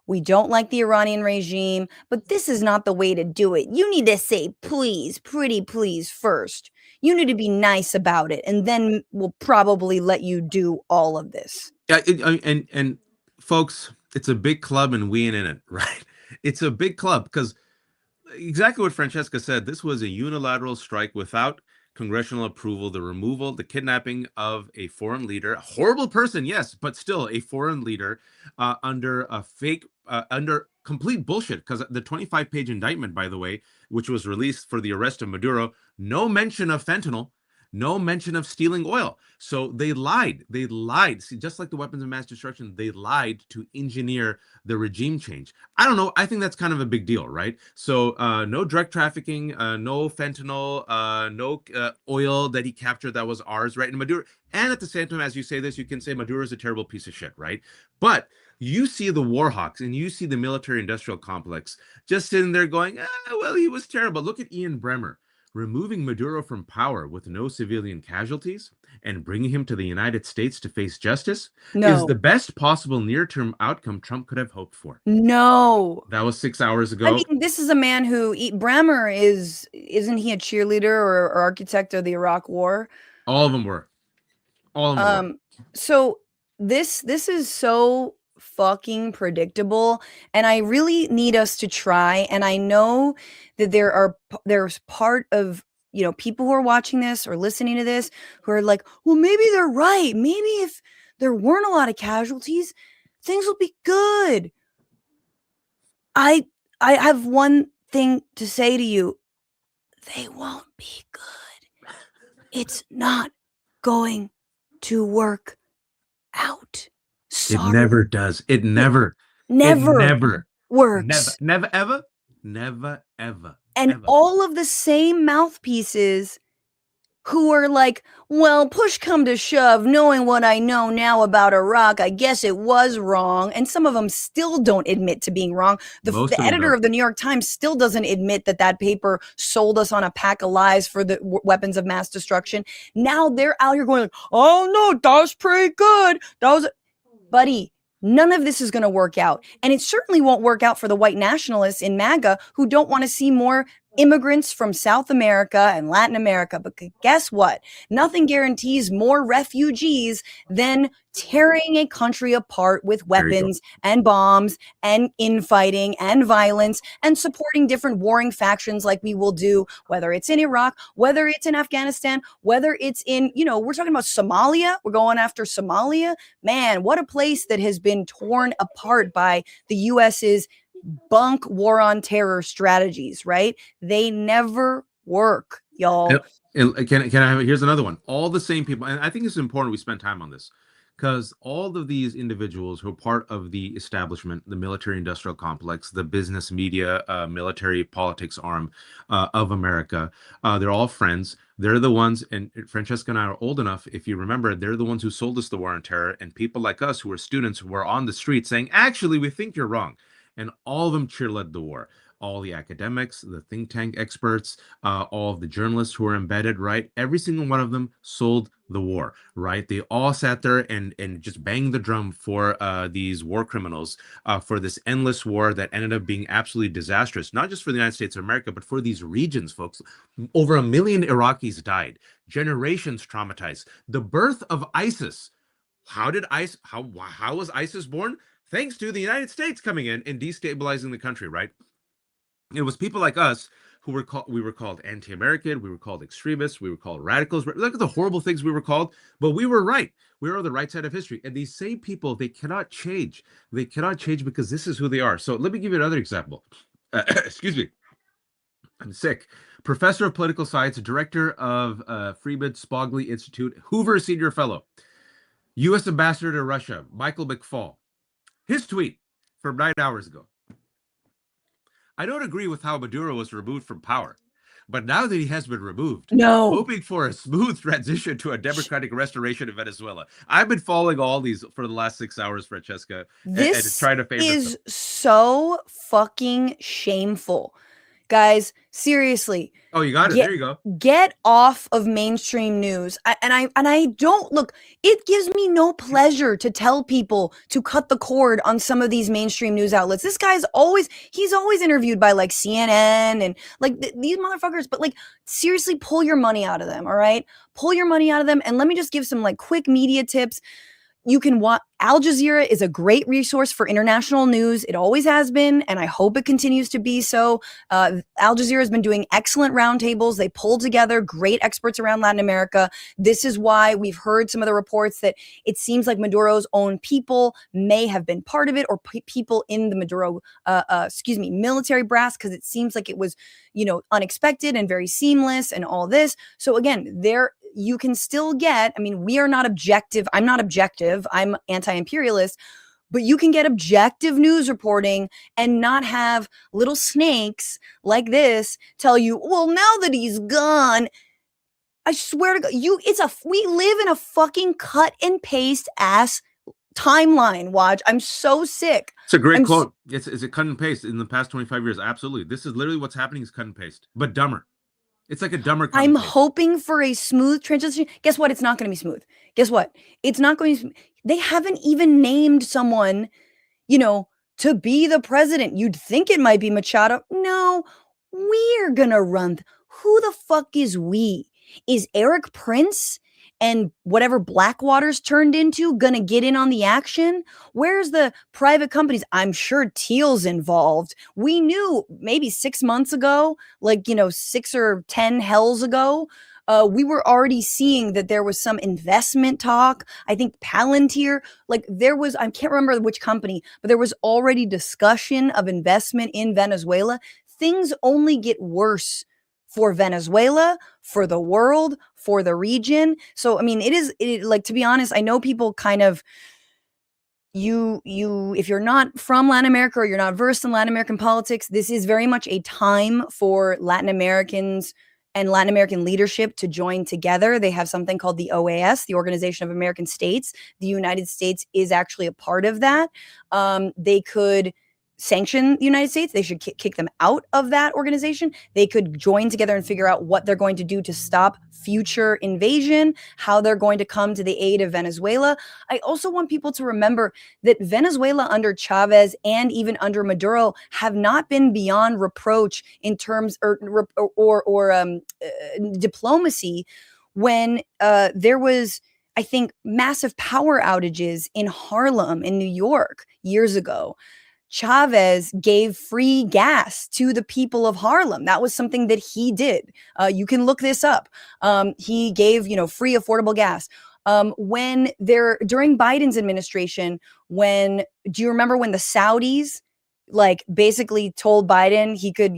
We don't like the Iranian regime, but this is not the way to do it. You need to say please, pretty please first. You need to be nice about it, and then we'll probably let you do all of this. Yeah, and folks, it's a big club and we ain't in it, right? It's a big club because exactly what Francesca said, this was a unilateral strike without congressional approval, the removal, the kidnapping of a foreign leader, a horrible person, yes, but still a foreign leader under a fake, under complete bullshit. Because the 25-page indictment, by the way, which was released for the arrest of Maduro, no mention of fentanyl, no mention of stealing oil. So they lied. They lied. See, just like the weapons of mass destruction, they lied to engineer the regime change. I don't know. I think that's kind of a big deal, right? So no drug trafficking, no fentanyl, no oil that he captured that was ours, right? And Maduro, and at the same time, as you say this, you can say Maduro is a terrible piece of shit, right? But you see the war hawks and you see the military industrial complex just sitting there going, well, he was terrible. Look at Ian Bremmer. removing Maduro from power with no civilian casualties and bringing him to the United States to face justice is the No. best possible near-term outcome Trump could have hoped for. No. That was 6 hours I ago. mean, this is a man who Bremer isn't he a cheerleader or architect of the Iraq War? All of them were. All of them were. So this is so fucking predictable, and I really need us to try. And I know that there's part of people who are watching this or listening to this who are like, well, maybe they're right. Maybe if there weren't a lot of casualties, things will be good. I have one thing to say to you. They won't be good. It's not going to work out. Sorry. It never does. It never works. Never, ever. And ever. all of the same mouthpieces who are like, well, push come to shove, knowing what I know now about Iraq, I guess it was wrong. And some of them still don't admit to being wrong. The editor of the New York Times still doesn't admit that paper sold us on a pack of lies for the weapons of mass destruction. Now they're out here going like, oh no, that was pretty good. Buddy, none of this is going to work out. And it certainly won't work out for the white nationalists in MAGA who don't want to see more immigrants from South America and Latin America. But guess what? Nothing guarantees more refugees than tearing a country apart with weapons and bombs and infighting and violence and supporting different warring factions like we will do, whether it's in Iraq, whether it's in Afghanistan, whether it's in, we're talking about Somalia. We're going after Somalia. Man, what a place that has been torn apart by the US's bunk war on terror strategies, right? They never work, y'all. Can I have it? Here's another one. All the same people, and I think it's important we spend time on this because all of these individuals who are part of the establishment, the military industrial complex, the business media, military politics arm of America, they're all friends. They're the ones, and Francesca and I are old enough, if you remember, they're the ones who sold us the war on terror, and people like us who are students who were on the street saying, actually, we think you're wrong. And all of them cheerlead the war. All the academics, the think tank experts, all of the journalists who are embedded, right? Every single one of them sold the war, right? They all sat there and just banged the drum for these war criminals, for this endless war that ended up being absolutely disastrous, not just for the United States of America, but for these regions, folks. Over 1 million Iraqis died, generations traumatized. The birth of ISIS. How was ISIS born? Thanks to the United States coming in and destabilizing the country, right? It was people like us who we were called anti-American, we were called extremists, we were called radicals. Look at the horrible things we were called, but we were right. We were on the right side of history. And these same people, they cannot change. They cannot change because this is who they are. So let me give you another example. Excuse me. I'm sick. Professor of Political Science, Director of Freeman Spogli Institute, Hoover Senior Fellow, U.S. Ambassador to Russia, Michael McFaul. His tweet from 9 hours ago. I don't agree with how Maduro was removed from power, but now that he has been removed, hoping for a smooth transition to a democratic restoration in Venezuela. I've been following all these for the last 6 hours, Francesca, and trying to favor is so fucking shameful. Guys, seriously. Oh, you got it. There you go. Get off of mainstream news. I don't look, it gives me no pleasure to tell people to cut the cord on some of these mainstream news outlets. This guy's he's always interviewed by like CNN and like these motherfuckers, but like seriously pull your money out of them. All right. Pull your money out of them. And let me just give some like quick media tips. You can watch Al Jazeera is a great resource for international news. It always has been, and I hope it continues to be so. Al Jazeera has been doing excellent roundtables. They pull together great experts around Latin America. This is why we've heard some of the reports that it seems like Maduro's own people may have been part of it, or people in the Maduro, military brass, because it seems like it was, unexpected and very seamless and all this. So again, you can still get, we are not objective. I'm not objective. I'm anti-imperialist, but you can get objective news reporting and not have little snakes like this tell you, well, now that he's gone, I swear to God, we live in a fucking cut and paste ass timeline. Watch. I'm so sick. It's a great quote. It's a cut and paste in the past 25 years. Absolutely. This is literally what's happening is cut and paste, but dumber. It's like a dumber I'm cupcake. hoping for a smooth transition. Guess what? It's not going to be smooth. Guess what? It's not going to. They haven't even named someone, to be the president. You'd think it might be Machado. No, we're gonna run. Who the fuck is we? Is Eric Prince and whatever Blackwater's turned into gonna get in on the action? Where's the private companies? I'm sure Teal's involved. We knew maybe 6 months ago, 6 or 10 hells ago, we were already seeing that there was some investment talk. I think Palantir, I can't remember which company, but there was already discussion of investment in Venezuela. Things only get worse for Venezuela, for the world, for the region. So, I mean, to be honest, I know people kind of, if you're not from Latin America or you're not versed in Latin American politics, this is very much a time for Latin Americans and Latin American leadership to join together. They have something called the OAS, the Organization of American States. The United States is actually a part of that. They could sanction the United States. They should kick them out of that organization. They could join together and figure out what they're going to do to stop future invasion, how they're going to come to the aid of Venezuela. I also want people to remember that Venezuela under Chavez and even under Maduro have not been beyond reproach in terms or diplomacy when there was, I think, massive power outages in Harlem in New York years ago. Chavez gave free gas to the people of Harlem. That was something that he did. You can look this up. He gave, free affordable gas. During Biden's administration, do you remember when the Saudis basically told Biden he could,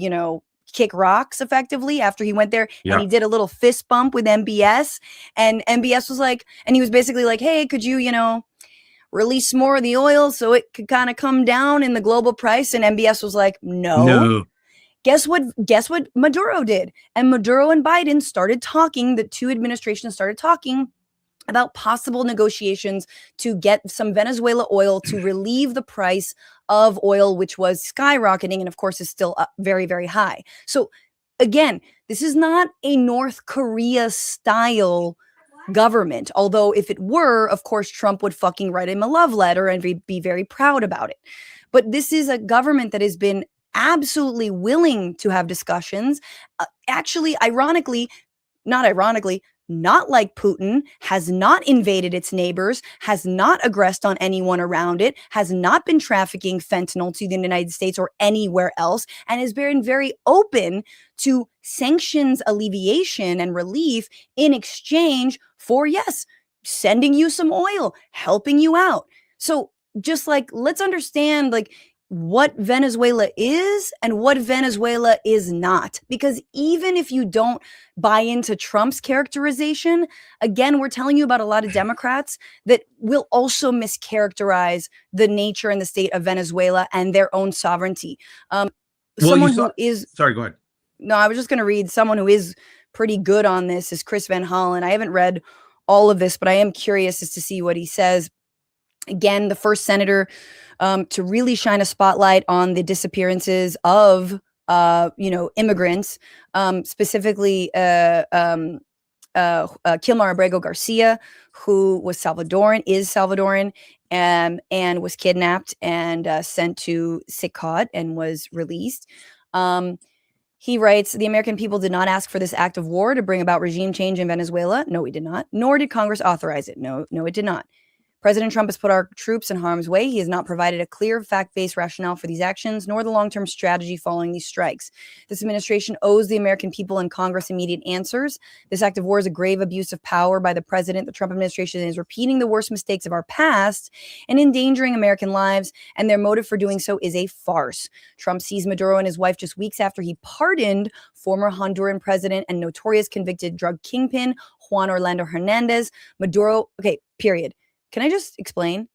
kick rocks effectively after he went there? Yeah. And he did a little fist bump with MBS, and MBS was and he was basically like, hey, could you, release more of the oil so it could kind of come down in the global price? And MBS was like, no. Guess what Maduro did? And Maduro and Biden started talking, the two administrations started talking about possible negotiations to get some Venezuela oil to relieve the price of oil, which was skyrocketing and of course is still up very, very high. So again, this is not a North Korea style government. Although if it were, of course, Trump would fucking write him a love letter and be very proud about it. But this is a government that has been absolutely willing to have discussions. Actually, not like Putin, has not invaded its neighbors, has not aggressed on anyone around it, has not been trafficking fentanyl to the United States or anywhere else, and has been very open to sanctions alleviation and relief in exchange for, yes, sending you some oil, helping you out. So just let's understand what Venezuela is and what Venezuela is not. Because even if you don't buy into Trump's characterization, again, we're telling you about a lot of Democrats that will also mischaracterize the nature and the state of Venezuela and their own sovereignty. Sorry, go ahead. No, I was just going to read someone who is pretty good on this is Chris Van Hollen. I haven't read all of this, but I am curious as to see what he says. Again, the first senator to really shine a spotlight on the disappearances of, immigrants, specifically Kilmar Abrego Garcia, who is Salvadoran, and was kidnapped and sent to Sicot and was released. He writes, the American people did not ask for this act of war to bring about regime change in Venezuela. No, we did not. Nor did Congress authorize it. No, it did not. President Trump has put our troops in harm's way. He has not provided a clear, fact-based rationale for these actions, nor the long-term strategy following these strikes. This administration owes the American people and Congress immediate answers. This act of war is a grave abuse of power by the president. The Trump administration is repeating the worst mistakes of our past and endangering American lives, and their motive for doing so is a farce. Trump seized Maduro and his wife just weeks after he pardoned former Honduran president and notorious convicted drug kingpin Juan Orlando Hernandez. Maduro, okay, period. Can I just explain?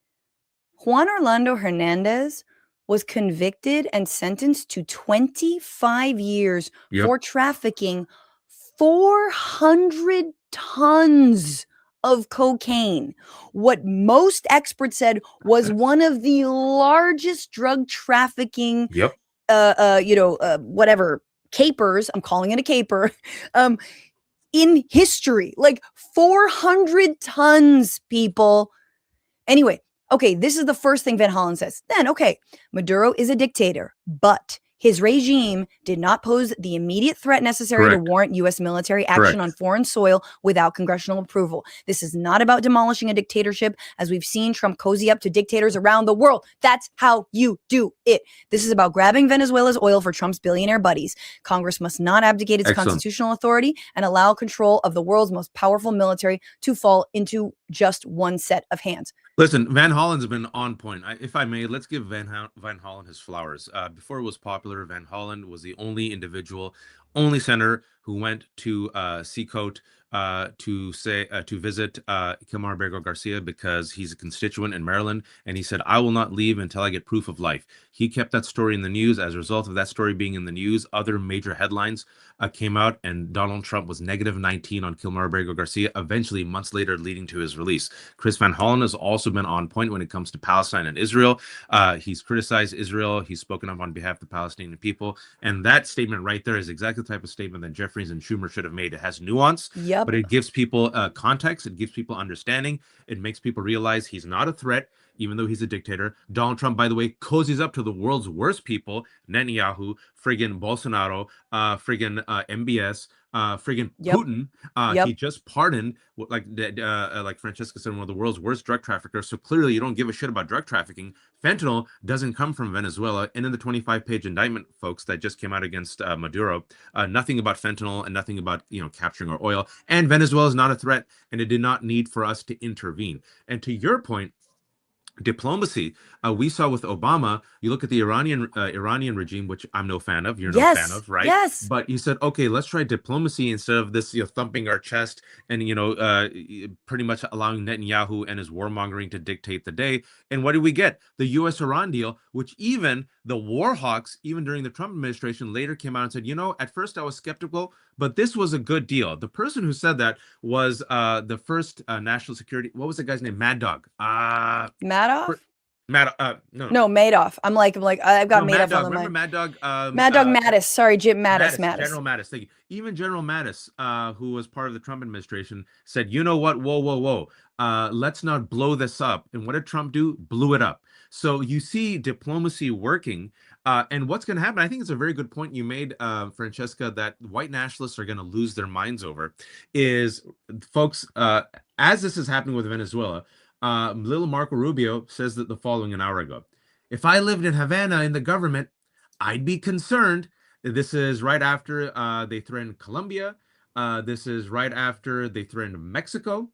Juan Orlando Hernandez was convicted and sentenced to 25 years for trafficking 400 tons of cocaine. What most experts said was one of the largest drug trafficking, capers, I'm calling it a caper, in history. Like 400 tons, people. Anyway, okay, this is the first thing Van Hollen says. Then, okay, Maduro is a dictator, but his regime did not pose the immediate threat necessary to warrant U.S. military action on foreign soil without congressional approval. This is not about demolishing a dictatorship, as we've seen Trump cozy up to dictators around the world. That's how you do it. This is about grabbing Venezuela's oil for Trump's billionaire buddies. Congress must not abdicate its constitutional authority and allow control of the world's most powerful military to fall into just one set of hands. Listen, Van Hollen's been on point. If I may, let's give Van Hollen his flowers. Before it was popular, Van Hollen was the only individual, only senator who went to Seacoast to visit Kilmar Bergo Garcia because he's a constituent in Maryland, and he said, "I will not leave until I get proof of life." He kept that story in the news. As a result of that story being in the news, other major headlines came out, and Donald Trump was -19 on Kilmar Bergo Garcia, eventually months later leading to his release. Chris Van Hollen has also been on point when it comes to Palestine and Israel. He's criticized Israel. He's spoken up on behalf of the Palestinian people. And that statement right there is exactly the type of statement that Jeffries and Schumer should have made. It has nuance, but it gives people context. It gives people understanding. It makes people realize he's not a threat, even though he's a dictator. Donald Trump, by the way, cozies up to the world's worst people, Netanyahu, friggin' Bolsonaro, friggin' MBS, friggin' Putin. He just pardoned, like Francesca said, one of the world's worst drug traffickers. So clearly you don't give a shit about drug trafficking. Fentanyl doesn't come from Venezuela. And in the 25-page indictment, folks, that just came out against Maduro, nothing about fentanyl and nothing about, capturing our oil. And Venezuela is not a threat, and it did not need for us to intervene. And to your point, diplomacy, we saw with Obama. You look at the Iranian regime, which I'm no fan of. You're no fan of, right? Yes. But you said, okay, let's try diplomacy instead of this, thumping our chest and pretty much allowing Netanyahu and his warmongering to dictate the day. And what did we get? The U.S.-Iran deal, which even the war hawks, even during the Trump administration, later came out and said, at first I was skeptical, but this was a good deal. The person who said that was the first national security. What was the guy's name? Mad Dog. Madoff? No, Madoff. I'm like, I've got Madoff on the Remember mind. Mad Dog? Mad Dog Mattis. Sorry, Jim Mattis. General Mattis. Thank you. Even General Mattis, who was part of the Trump administration, said, "You know what? Whoa. Let's not blow this up." And what did Trump do? Blew it up. So you see diplomacy working. And what's going to happen? I think it's a very good point you made, Francesca, that white nationalists are going to lose their minds over. Is, folks, as this is happening with Venezuela, little Marco Rubio says that the following an hour ago: "If I lived in Havana in the government, I'd be concerned." This is right after they threatened Colombia. This is right after they threatened Mexico.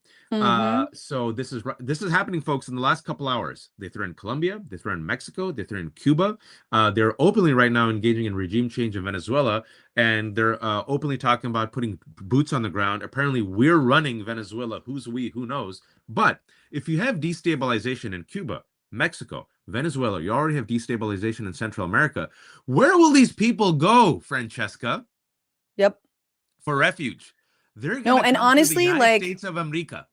So this is happening, folks, in the last couple hours. They threatened Colombia. They threatened Mexico. They threatened Cuba. They're openly right now engaging in regime change in Venezuela, and they're openly talking about putting boots on the ground. Apparently, we're running Venezuela. Who's we? Who knows? But if you have destabilization in Cuba, Mexico, Venezuela, you already have destabilization in Central America. Where will these people go, Francesca? Yep. For refuge? They're no, and honestly, to the United States of America.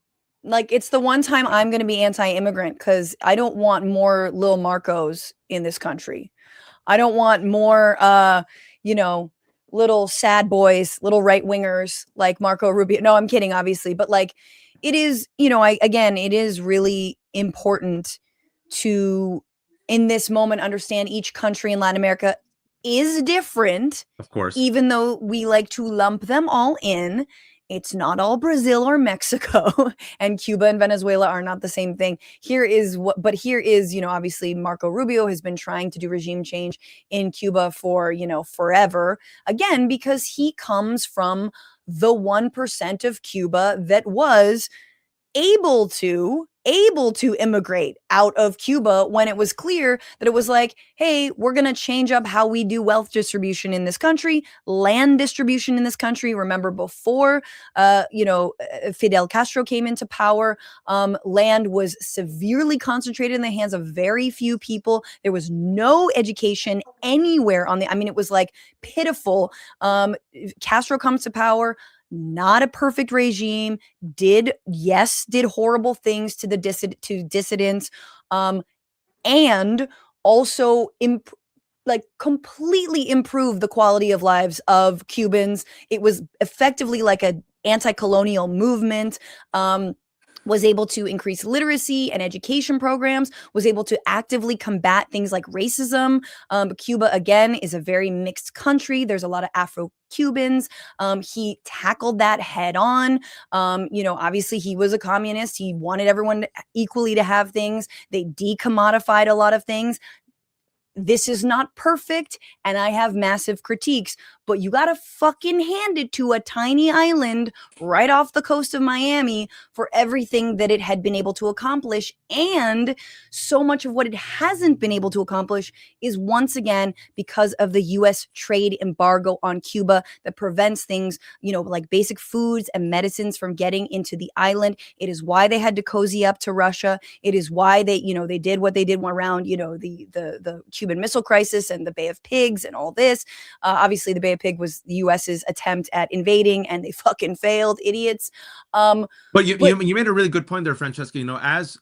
Like, it's the one time I'm going to be anti-immigrant, because I don't want more Lil Marcos in this country. I don't want more, little sad boys, little right wingers like Marco Rubio. No, I'm kidding, obviously, but like, it is, it is really important to, in this moment, understand each country in Latin America is different. Of course. Even though we like to lump them all in, it's not all Brazil or Mexico, and Cuba and Venezuela are not the same thing. Here is, obviously Marco Rubio has been trying to do regime change in Cuba for, forever. Again, because he comes from the 1% of Cuba that was able to immigrate out of Cuba when it was clear that it was like, hey, we're going to change up how we do wealth distribution in this country, land distribution in this country. Remember, before, Fidel Castro came into power, land was severely concentrated in the hands of very few people. There was no education anywhere it was like pitiful. Castro comes to power, not a perfect regime, did horrible things to the dissidents, and also like completely improved the quality of lives of Cubans. It was effectively like a anti-colonial movement. Was able to increase literacy and education programs, was able to actively combat things like racism. Cuba, again, is a very mixed country. There's a lot of Afro-Cubans. He tackled that head on. Obviously, he was a communist. He wanted everyone equally to have things. They decommodified a lot of things. This is not perfect, and I have massive critiques, but you gotta fucking hand it to a tiny island right off the coast of Miami for everything that it had been able to accomplish. And so much of what it hasn't been able to accomplish is once again because of the US trade embargo on Cuba that prevents things, like basic foods and medicines from getting into the island. It is why they had to cozy up to Russia. It is why they did what they did around, the Cuban Missile Crisis and the Bay of Pigs and all this. Obviously, the Bay of Pig was the U.S.'s attempt at invading, and they fucking failed, idiots. But you made a really good point there, Francesca. It's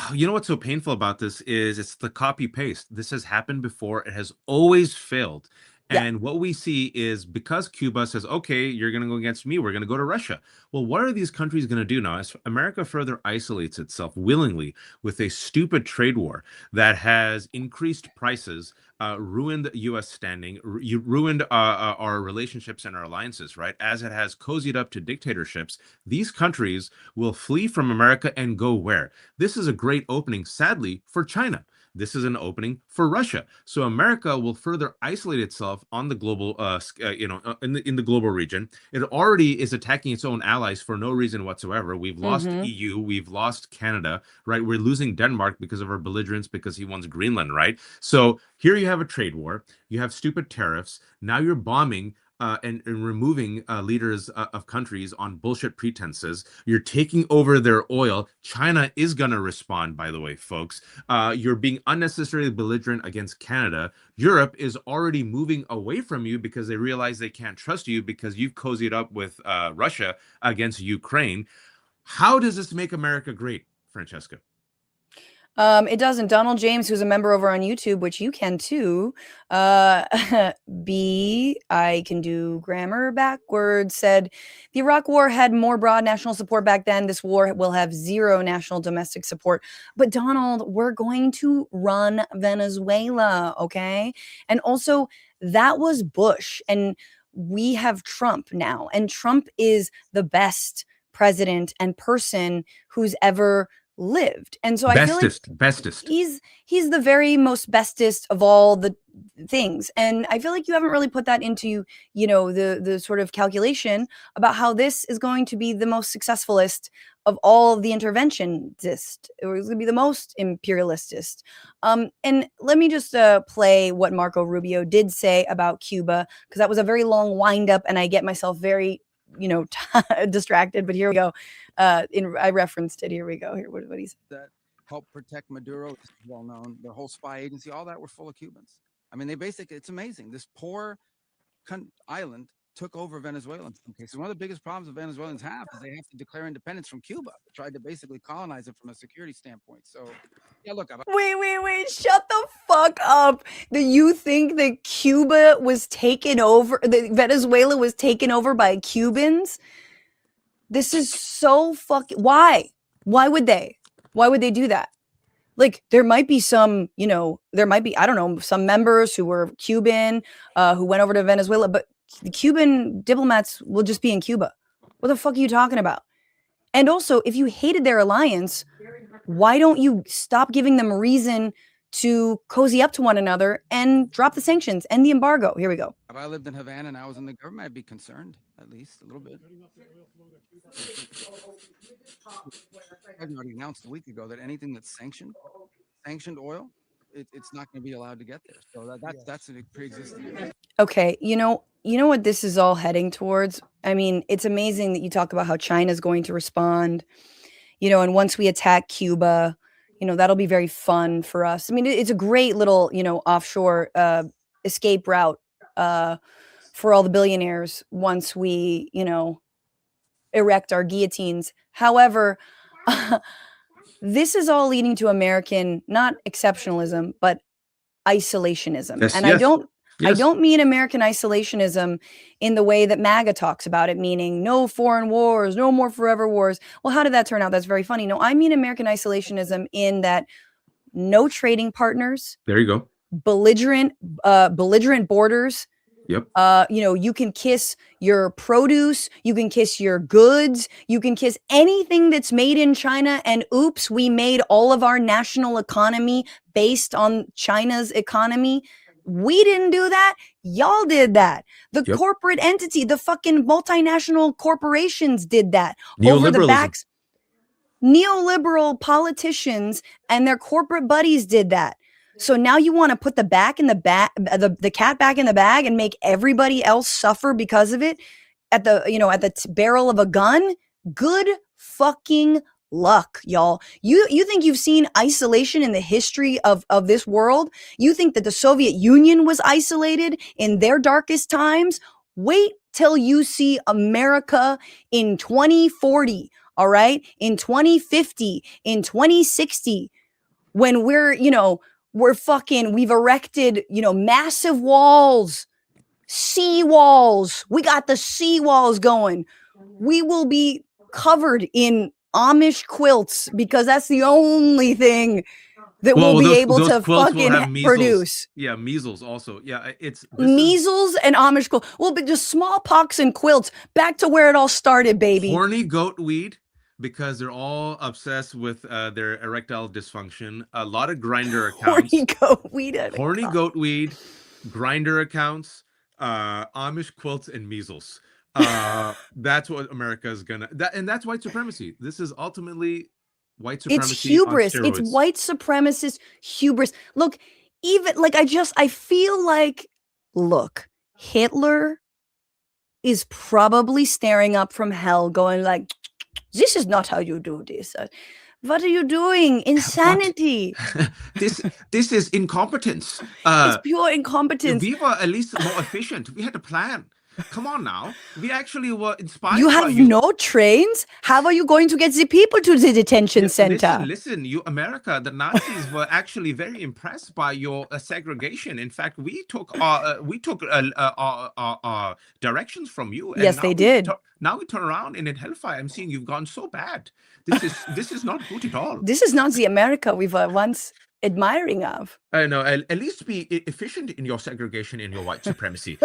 what's so painful about this is it's the copy paste. This has happened before. It has always failed. Yeah. And what we see is because Cuba says, okay, you're going to go against me, we're going to go to Russia. Well, what are these countries going to do now? As America further isolates itself willingly with a stupid trade war that has increased prices, ruined U.S. standing, ruined our relationships and our alliances, right? As it has cozied up to dictatorships, these countries will flee from America and go where? This is a great opening, sadly, for China. This is an opening for Russia. So America will further isolate itself on the global, in the global region. It already is attacking its own allies for no reason whatsoever. We've lost EU, we've lost Canada, right? We're losing Denmark because of our belligerence, because he wants Greenland, right? So here you have a trade war. You have stupid tariffs. Now you're bombing and removing leaders of countries on bullshit pretenses. You're taking over their oil. China is going to respond, by the way, folks. You're being unnecessarily belligerent against Canada. Europe is already moving away from you because they realize they can't trust you because you've cozied up with Russia against Ukraine. How does this make America great, Francesca? It doesn't. Donald James, who's a member over on YouTube, which you can too, I can do grammar backwards, said the Iraq war had more broad national support back then. This war will have zero national domestic support. But Donald, we're going to run Venezuela, okay? And also, that was Bush, and we have Trump now. And Trump is the best president and person who's ever lived. And so I feel like bestest. He's the very most bestest of all the things. And I feel like you haven't really put that into, the sort of calculation about how this is going to be the most successfulest of all the interventionists, or it's going to be the most imperialistist. And let me just play what Marco Rubio did say about Cuba, because that was a very long wind up and I get myself very distracted, but here we go. I referenced it. Here we go. Here, what he said. That helped protect Maduro, this is well known. The whole spy agency, all that were full of Cubans. I mean, it's amazing. This poor island took over Venezuela in some cases. One of the biggest problems that Venezuelans have is they have to declare independence from Cuba. They tried to basically colonize it from a security standpoint. So, yeah, look. Wait. Shut the fuck up. Do you think that Cuba was taken over, that Venezuela was taken over by Cubans? This is so fucking... Why? Why would they? Why would they do that? Like, there might be some, I don't know, some members who were Cuban, who went over to Venezuela, but the Cuban diplomats will just be in Cuba. What the fuck are you talking about? And also, if you hated their alliance, why don't you stop giving them reason to cozy up to one another and drop the sanctions and the embargo? Here we go. If I lived in Havana and I was in the government, I'd be concerned, at least a little bit. I've already announced a week ago that anything that's sanctioned oil, it's not going to be allowed to get there. So that's a pre-existing. Okay, you know what this is all heading towards? I mean, it's amazing that you talk about how China's going to respond, and once we attack Cuba, that'll be very fun for us. I mean, it's a great little, offshore escape route for all the billionaires once we, erect our guillotines. However, this is all leading to American, not exceptionalism, but isolationism. Yes, And yes, I yes. don't mean American isolationism in the way that MAGA talks about it, meaning no foreign wars, no more forever wars. Well, how did that turn out? That's very funny. No, I mean American isolationism in that no trading partners, There you go. belligerent borders. Yep. You know, you can kiss your produce, you can kiss your goods, you can kiss anything that's made in China. And oops, we made all of our national economy based on China's economy. We didn't do that. Y'all did that. The Yep. corporate entity, the fucking multinational corporations did that over the Neoliberalism. backs. Neoliberal politicians and their corporate buddies did that. So now you want to put the cat back in the bag and make everybody else suffer because of it at the barrel of a gun? Good fucking luck, y'all. You think you've seen isolation in the history of this world? You think that the Soviet Union was isolated in their darkest times? Wait till you see America in 2040, all right? In 2050, in 2060, when we've erected, massive walls, sea walls. We got the sea walls going. We will be covered in Amish quilts because that's the only thing that we'll be able those to quilts will have fucking measles. produce. Yeah, measles also. Yeah, Measles and Amish quilt. Well, but just smallpox and quilts. Back to where it all started, baby. Horny goat weed, because they're all obsessed with their erectile dysfunction. A lot of grinder accounts. Horny goat weed. Horny goat weed, grinder accounts, Amish quilts, and measles. That's what America is gonna. And that's white supremacy. This is ultimately white supremacy. It's hubris. On It's steroids. white supremacist hubris. Look, even like I feel like, look, Hitler is probably staring up from hell, going like, "This is not how you do this. What are you doing? Insanity. This is incompetence. It's pure incompetence." We were at least more efficient. We had a plan. Come on now. We actually were inspired. You by have no trains? How are you going to get the people to the detention center? Listen, you America, the Nazis were actually very impressed by your segregation. In fact, we took directions from you. And Yes, they did. Now we turn around and in hellfire, I'm seeing you've gone so bad. This is not good at all. This is not the America we were once admiring of. I know. At least be efficient in your segregation and your white supremacy.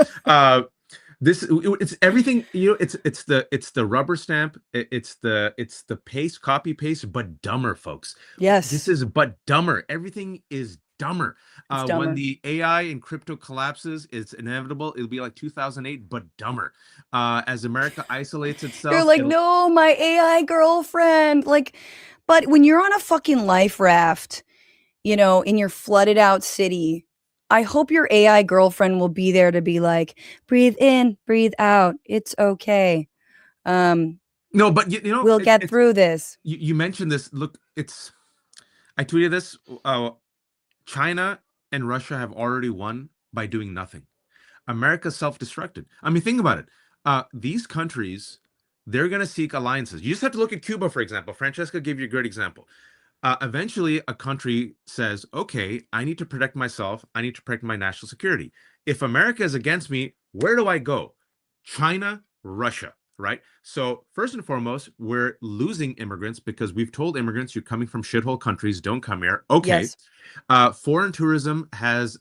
It's everything, it's the rubber stamp, it's the paste, copy paste, but dumber, folks. Yes. This is but dumber. Everything is dumber. When the AI and crypto collapses, it's inevitable. It'll be like 2008, but dumber. As America isolates itself. You're like, no, my AI girlfriend. Like, but when you're on a fucking life raft, in your flooded out city, I hope your AI girlfriend will be there to be like, breathe in, breathe out. It's okay. No, but we'll get through this. You mentioned this. Look, I tweeted this. China and Russia have already won by doing nothing. America self-destructed. I mean, think about it. These countries, they're going to seek alliances. You just have to look at Cuba, for example. Francesca gave you a great example. Eventually, a country says, okay, I need to protect myself. I need to protect my national security. If America is against me, where do I go? China, Russia, right? So first and foremost, we're losing immigrants because we've told immigrants, you're coming from shithole countries, don't come here. Okay. Yes. Foreign tourism has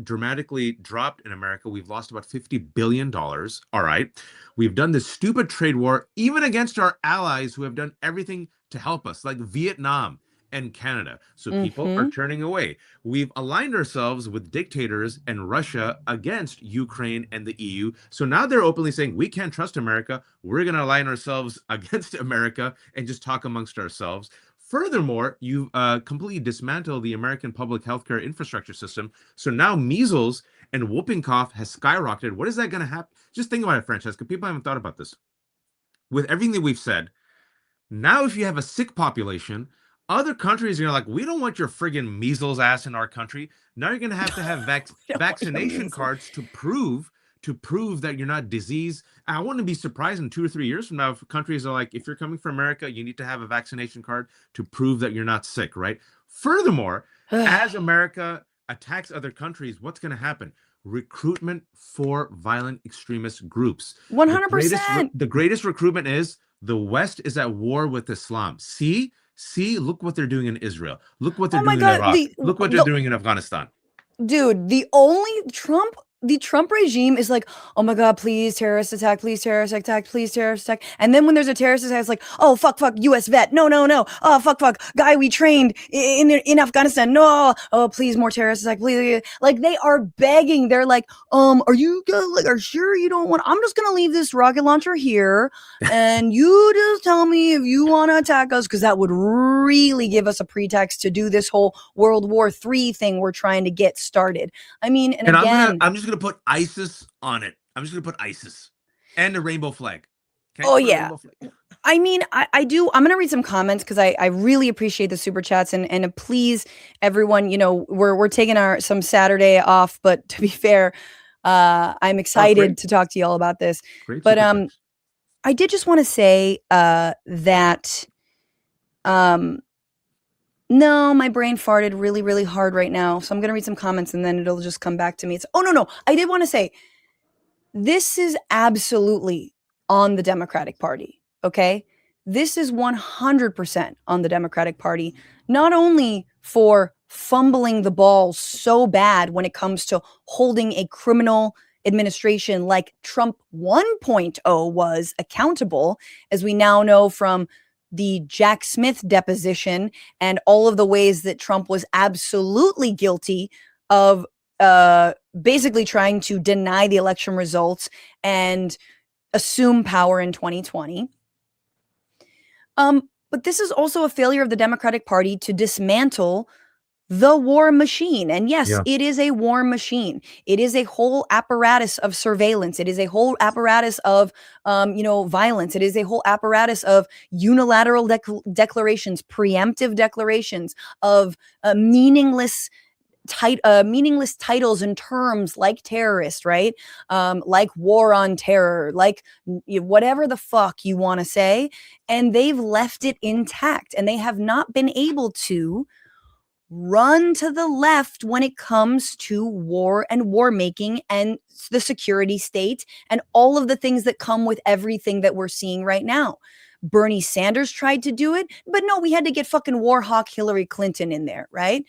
dramatically dropped in America. We've lost about $50 billion. All right. We've done this stupid trade war, even against our allies who have done everything to help us, like Vietnam and Canada. So people are turning away. We've aligned ourselves with dictators and Russia against Ukraine and the EU. So now they're openly saying, we can't trust America. We're going to align ourselves against America and just talk amongst ourselves. Furthermore, you've completely dismantled the American public healthcare infrastructure system. So now measles and whooping cough has skyrocketed. What is that going to happen? Just think about it, Francesca. People haven't thought about this. With everything that we've said, now if you have a sick population, other countries are like, we don't want your friggin' measles ass in our country. Now you're going to have vaccination cards to prove to prove that you're not diseased. I wouldn't be surprised in 2 or 3 years from now if countries are like, if you're coming from America, you need to have a vaccination card to prove that you're not sick, right? Furthermore, as America attacks other countries, what's going to happen? Recruitment for violent extremist groups. 100%. The greatest recruitment is the West is at war with Islam. See, look what they're doing in Israel. Look what they're doing in Iraq. Look what they're doing in Afghanistan. Dude, the Trump regime is like, oh my God, please terrorist attack, please terrorist attack, please terrorist attack. And then when there's a terrorist attack, it's like, oh, fuck, US vet. No. Oh, fuck, guy we trained in Afghanistan. No. Oh, please, more terrorist attack, please. Like, they are begging. They're like, are you are sure you don't want, I'm just going to leave this rocket launcher here. And you just tell me if you want to attack us, because that would really give us a pretext to do this whole World War III thing we're trying to get started. I mean, and again, I'm just gonna put ISIS on it. I'm just gonna put ISIS and a rainbow flag. Okay? Oh yeah. I mean, I do. I'm gonna read some comments because I really appreciate the super chats and please everyone, we're taking some Saturday off, but to be fair, I'm excited to talk to y'all about this. Great, but I did just want to say that no, my brain farted really, really hard right now. So I'm going to read some comments and then it'll just come back to me. No. I did want to say this is absolutely on the Democratic Party. Okay. This is 100% on the Democratic Party, not only for fumbling the ball so bad when it comes to holding a criminal administration like Trump 1.0 was accountable, as we now know from the Jack Smith deposition and all of the ways that Trump was absolutely guilty of basically trying to deny the election results and assume power in 2020. But this is also a failure of the Democratic Party to dismantle the war machine. And yes, It is a war machine. It is a whole apparatus of surveillance. It is a whole apparatus of, violence. It is a whole apparatus of unilateral declarations, preemptive declarations of meaningless titles and terms like terrorist, right? Like war on terror, like whatever the fuck you want to say. And they've left it intact and they have not been able to run to the left when it comes to war and war making and the security state and all of the things that come with everything that we're seeing right now. Bernie Sanders tried to do it, but no, we had to get fucking war hawk Hillary Clinton in there, right?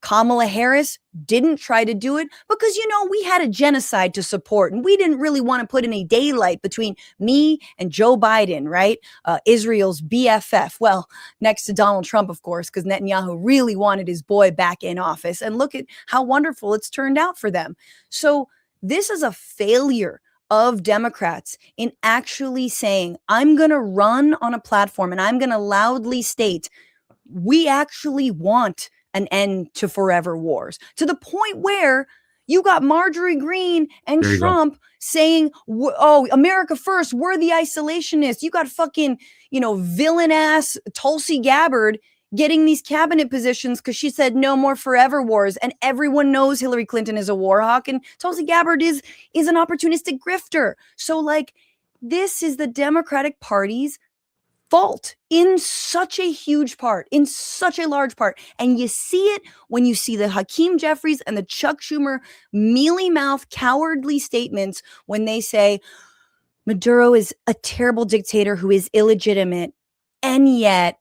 Kamala Harris didn't try to do it because, we had a genocide to support and we didn't really want to put any daylight between me and Joe Biden, right? Israel's BFF. Well, next to Donald Trump, of course, because Netanyahu really wanted his boy back in office. And look at how wonderful it's turned out for them. So this is a failure of Democrats in actually saying, I'm going to run on a platform and I'm going to loudly state, we actually want an end to forever wars, to the point where you got Marjorie Greene and Trump saying, oh, America first, we're the isolationists. You got fucking, villain ass Tulsi Gabbard getting these cabinet positions because she said no more forever wars. And everyone knows Hillary Clinton is a war hawk and Tulsi Gabbard is an opportunistic grifter. So this is the Democratic Party's fault in such a huge part, in such a large part. And you see it when you see the Hakeem Jeffries and the Chuck Schumer mealy-mouthed, cowardly statements when they say Maduro is a terrible dictator who is illegitimate. And yet,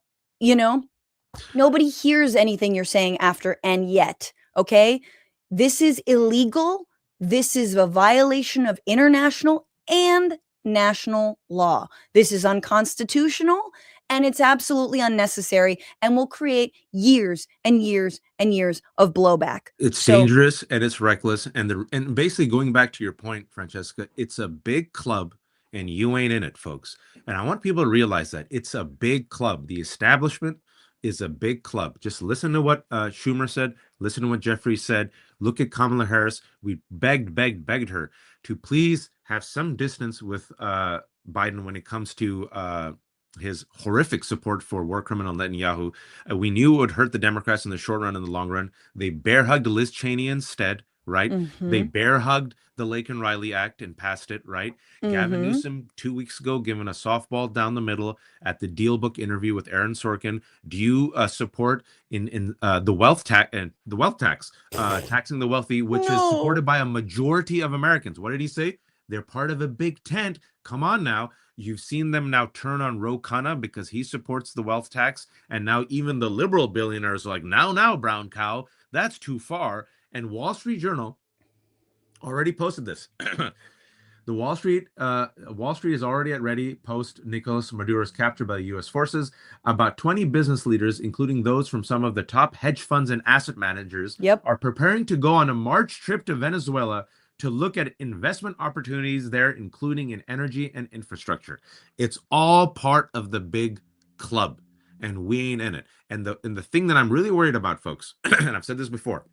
nobody hears anything you're saying after and yet, okay? This is illegal. This is a violation of international and national law. This is unconstitutional and it's absolutely unnecessary and will create years and years and years of blowback. It's dangerous and it's reckless. And basically going back to your point, Francesca, it's a big club and you ain't in it, folks. And I want people to realize that it's a big club. The establishment is a big club. Just listen to what Schumer said. Listen to what Jeffrey said. Look at Kamala Harris. We begged her to please have some distance with Biden when it comes to his horrific support for war criminal Netanyahu. We knew it would hurt the Democrats in the short run and the long run. They bear hugged Liz Cheney instead. right? They bear hugged the Lake and Riley Act and passed it, right? Gavin Newsom 2 weeks ago giving a softball down the middle at the Deal Book interview with Aaron Sorkin. Do you support in the wealth tax taxing the wealthy, which is supported by a majority of Americans? What did he say? They're part of a big tent. Come on now. You've seen them now turn on Ro Khanna because he supports the wealth tax. And now even the liberal billionaires are like, now, brown cow, that's too far. And Wall Street Journal already posted this. The Wall Street is already at ready post Nicolas Maduro's capture by the U.S. forces. About 20 business leaders, including those from some of the top hedge funds and asset managers, are preparing to go on a March trip to Venezuela to look at investment opportunities there, including in energy and infrastructure. It's all part of the big club, and we ain't in it. And the thing that I'm really worried about, folks, and I've said this before,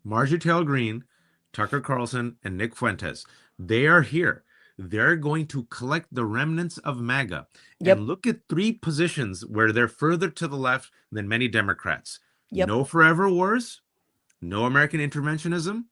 Marjorie Taylor Greene, Tucker Carlson, and Nick Fuentes, they are here. They're going to collect the remnants of MAGA and look at three positions where they're further to the left than many Democrats. No forever wars, no American interventionism,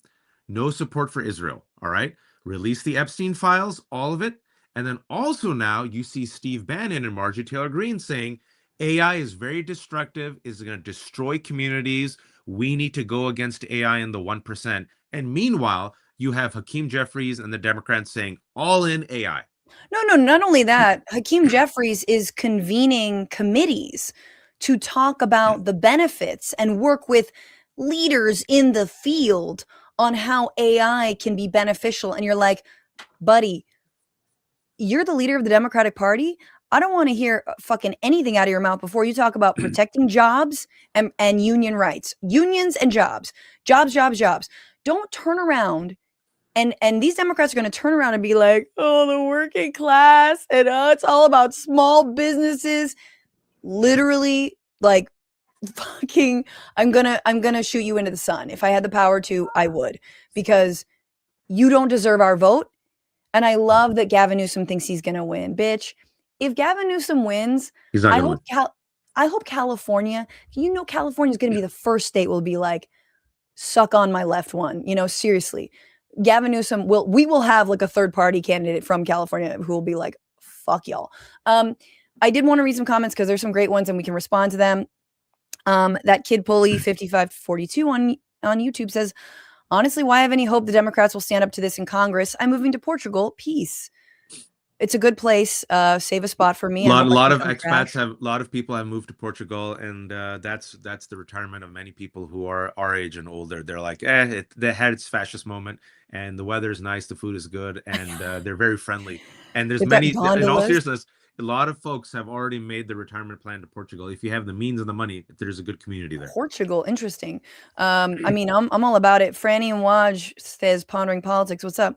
no support for Israel. All right. Release the Epstein files, all of it. And then also now you see Steve Bannon and Marjorie Taylor Greene saying AI is very destructive, is going to destroy communities. We need to go against AI in the 1%. And meanwhile, you have Hakeem Jeffries and the Democrats saying all in AI. No, not only that, Hakeem Jeffries is convening committees to talk about the benefits and work with leaders in the field on how AI can be beneficial. And you're like, buddy, you're the leader of the Democratic Party. I don't want to hear fucking anything out of your mouth before you talk about protecting jobs and union rights, unions and jobs. Don't turn around. And these Democrats are going to turn around and be like, oh, the working class, and it's all about small businesses. Literally, like, fucking, I'm gonna shoot you into the sun. If I had the power to, I would, because you don't deserve our vote. And I love that Gavin Newsom thinks he's gonna win. Bitch, if Gavin Newsom wins, he's not I gonna hope I hope California, California is gonna be the first state will be like, suck on my left one. Seriously. Gavin Newsom we will have like a third party candidate from California who will be like, fuck y'all. I did want to read some comments because there's some great ones and we can respond to them. That Kid Pulley 5542 on YouTube says, honestly, why have any hope the Democrats will stand up to this in Congress? I'm moving to Portugal. Peace. It's a good place. Save a spot for me. A lot of expats a lot of people have moved to Portugal, and that's the retirement of many people who are our age and older. They're like, they had its fascist moment, and the weather is nice, the food is good, and they're very friendly. And there's many, in all seriousness, a lot of folks have already made the retirement plan to Portugal. If you have the means and the money, there's a good community there. Portugal, interesting. I mean, I'm all about it. Franny and Waj says, pondering politics. What's up?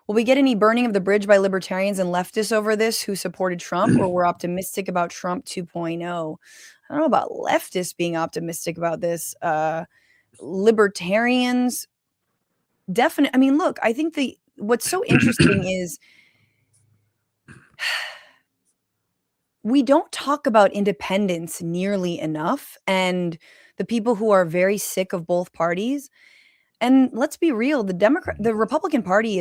Will we get any burning of the bridge by libertarians and leftists over this who supported Trump, or we're optimistic about Trump 2.0? I don't know about leftists being optimistic about this. Libertarians, definitely. I mean, look, I think what's so interesting is we don't talk about independence nearly enough, and the people who are very sick of both parties. And let's be real, the Republican Party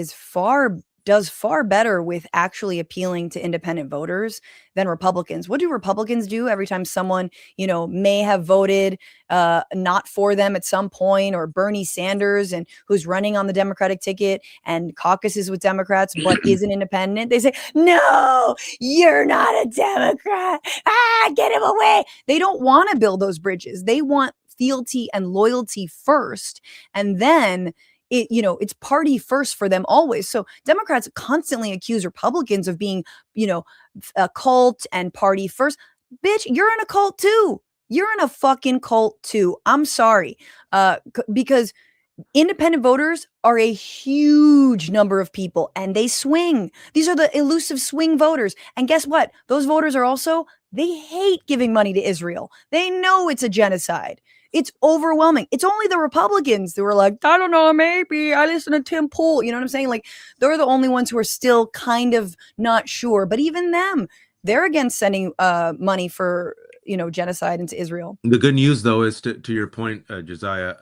does far better with actually appealing to independent voters than Republicans. What do Republicans do every time someone, may have voted not for them at some point, or Bernie Sanders and who's running on the Democratic ticket and caucuses with Democrats but is an independent? They say, no, you're not a Democrat. Get him away. They don't want to build those bridges. They want fealty and loyalty first, and then it's party first for them always. So Democrats constantly accuse Republicans of being, a cult and party first. Bitch, you're in a cult too. You're in a fucking cult too. I'm sorry. Because independent voters are a huge number of people, and they swing. These are the elusive swing voters. And guess what? Those voters are also, they hate giving money to Israel. They know it's a genocide. It's overwhelming. It's only the Republicans who are like, I don't know, maybe I listen to Tim Pool. You know what I'm saying? Like, they're the only ones who are still kind of not sure. But even them, they're against sending money for, genocide into Israel. The good news, though, is to your point, Josiah,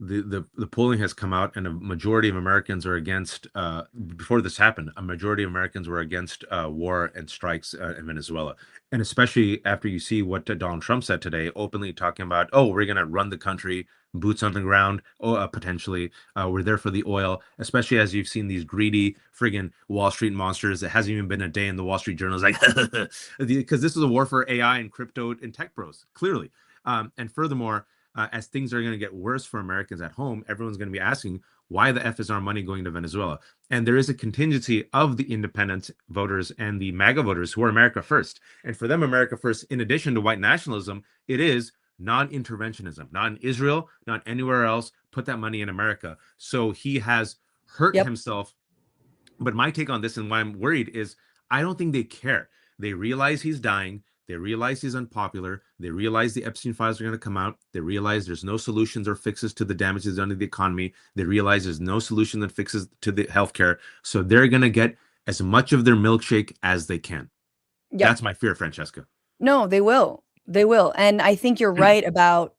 the polling has come out, and a majority of Americans are against. Before this happened, a majority of Americans were against war and strikes in Venezuela, and especially after you see what Donald Trump said today, openly talking about, oh, we're going to run the country, boots on the ground, potentially. We're there for the oil, especially as you've seen these greedy friggin' Wall Street monsters. It hasn't even been a day in the Wall Street Journal. It's like, because this is a war for AI and crypto and tech pros, clearly. And furthermore, as things are going to get worse for Americans at home, everyone's going to be asking, why the F is our money going to Venezuela? And there is a contingency of the independent voters and the MAGA voters who are America first. And for them, America first, in addition to white nationalism, it is non-interventionism, not in Israel, not anywhere else. Put that money in America. So he has hurt himself. But my take on this and why I'm worried is I don't think they care. They realize he's dying. They realize he's unpopular. They realize the Epstein files are going to come out. They realize there's no solutions or fixes to the damages done to the economy. They realize there's no solution that fixes to the healthcare. So they're going to get as much of their milkshake as they can. Yep. That's my fear, Francesca. No, they will. They will. And I think you're right about,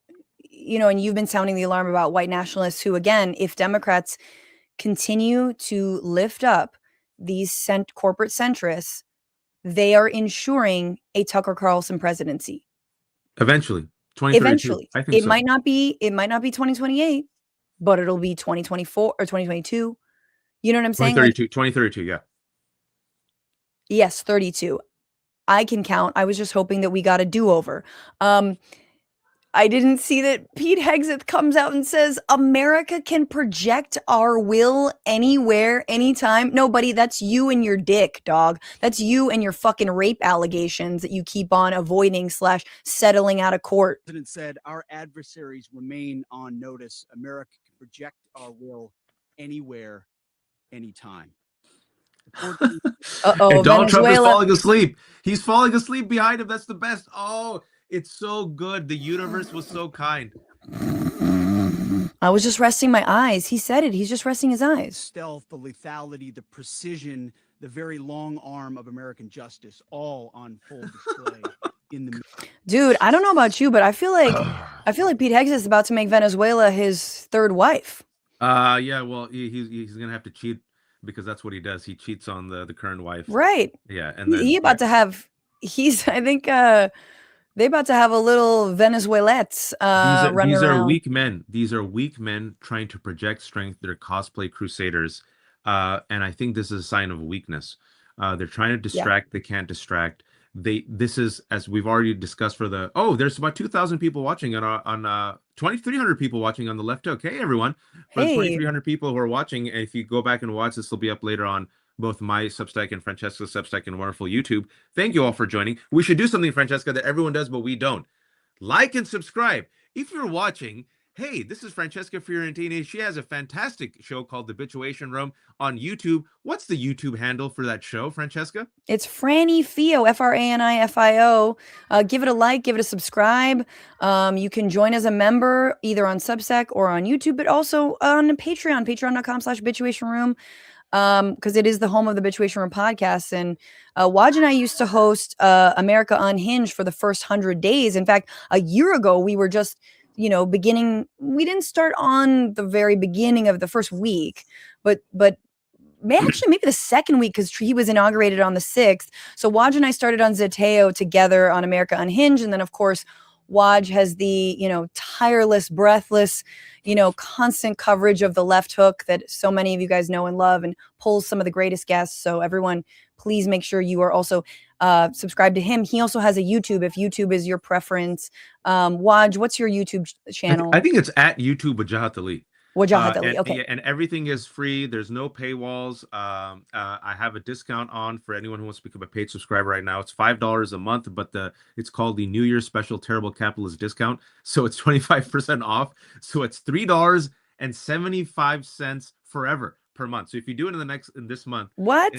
and you've been sounding the alarm about white nationalists who, again, if Democrats continue to lift up these corporate centrists, they are ensuring a Tucker Carlson presidency. Eventually. 2032. Eventually. I think it might not be 2028, but it'll be 2024 or 2022. You know what I'm saying? 2032, yeah. Yes, 32. I can count. I was just hoping that we got a do-over. I didn't see that Pete Hegseth comes out and says America can project our will anywhere, anytime. No, buddy, that's you and your dick, dog. That's you and your fucking rape allegations that you keep on avoiding / settling out of court. The president said our adversaries remain on notice. America can project our will anywhere, anytime. And Donald Trump is falling asleep. He's falling asleep behind him. That's the best. Oh, it's so good. The universe was so kind. I was just resting my eyes. He said it. He's just resting his eyes. Stealth, the lethality, the precision, the very long arm of American justice, all on full display in the. Dude, I don't know about you, but I feel like Pete Hegseth is about to make Venezuela his third wife. Yeah. Well, he's gonna have to cheat because that's what he does. He cheats on the current wife. Right. Yeah, and then I think. They about to have a little Venezuelets running These around. are weak men. These are weak men trying to project strength. They're cosplay crusaders. And I think this is a sign of weakness. They're trying to distract. Yeah. They can't distract. This is, as we've already discussed there's about 2,000 people watching on 2,300 people watching on the Left Hook. Hey, everyone. For 2,300 people who are watching, and if you go back and watch, this will be up later on both my Substack and Francesca's Substack and wonderful YouTube. Thank you all for joining. We should do something, Francesca, that everyone does, but we don't. Like and subscribe. If you're watching, hey, this is Francesca Fiorentini. She has a fantastic show called The Bituation Room on YouTube. What's the YouTube handle for that show, Francesca? It's Franny Fio, FRANIFIO. Give it a like, give it a subscribe. You can join as a member either on Substack or on YouTube, but also on Patreon, patreon.com/bituationroom. Because it is the home of the Bituation Room podcast. And Waj and I used to host America Unhinged for the first 100 days. In fact, a year ago, we were just, beginning. We didn't start on the very beginning of the first week, but maybe the second week because he was inaugurated on the 6th. So Waj and I started on Zeteo together on America Unhinged. And then, of course, Waj has the, tireless, breathless, constant coverage of the Left Hook that so many of you guys know and love and pulls some of the greatest guests. So everyone, please make sure you are also subscribed to him. He also has a YouTube if YouTube is your preference. Waj, what's your YouTube channel? I think it's at YouTube Wajahat Elite. Okay. And everything is free. There's no paywalls. I have a discount on for anyone who wants to become a paid subscriber right now. It's $5 a month, but it's called the New Year's Special Terrible Capitalist Discount. So it's 25% off. So it's $3.75 forever per month. So if you do it in this month, what?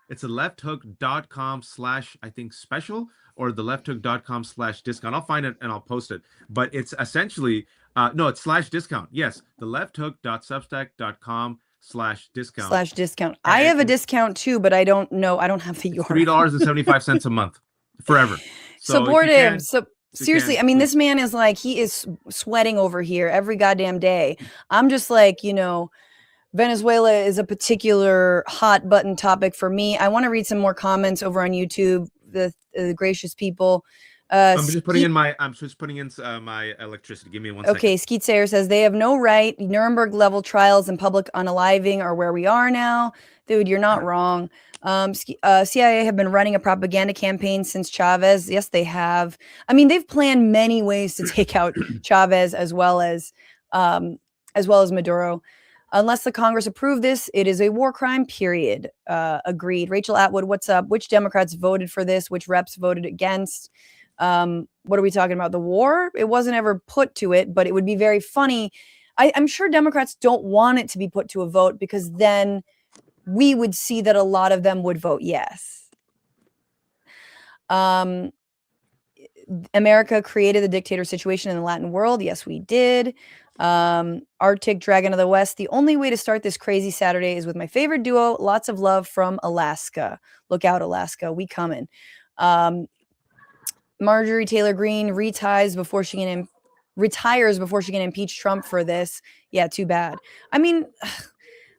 It's a lefthook.com/special or the lefthook.com/discount. I'll find it and I'll post it. But it's essentially it's /discount. Yes, the lefthook.substack.com/discount. I have a discount too, but I don't know. I don't have the URL. $3.75 a month forever. So support him. Seriously, I mean, this man is like, he is sweating over here every goddamn day. I'm just like, Venezuela is a particular hot button topic for me. I want to read some more comments over on YouTube. The gracious people. I'm just putting in my my electricity. Give me 1 second. Okay, Skeet Sayer says they have no right. Nuremberg level trials and public unaliving are where we are now. Dude, you're not wrong. CIA have been running a propaganda campaign since Chavez. Yes, they have. I mean, they've planned many ways to take out Chavez as well as Maduro. Unless the Congress approved this, it is a war crime, period. Agreed. Rachel Atwood, what's up? Which Democrats voted for this? Which reps voted against? What are we talking about? The war? It wasn't ever put to it, but it would be very funny. I'm sure Democrats don't want it to be put to a vote because then we would see that a lot of them would vote yes. America created the dictator situation in the Latin world. Yes, we did. Arctic Dragon of the West. The only way to start this crazy Saturday is with my favorite duo. Lots of love from Alaska. Look out, Alaska. We coming. Marjorie Taylor Greene retires before she can impeach Trump for this. Yeah, too bad. I mean,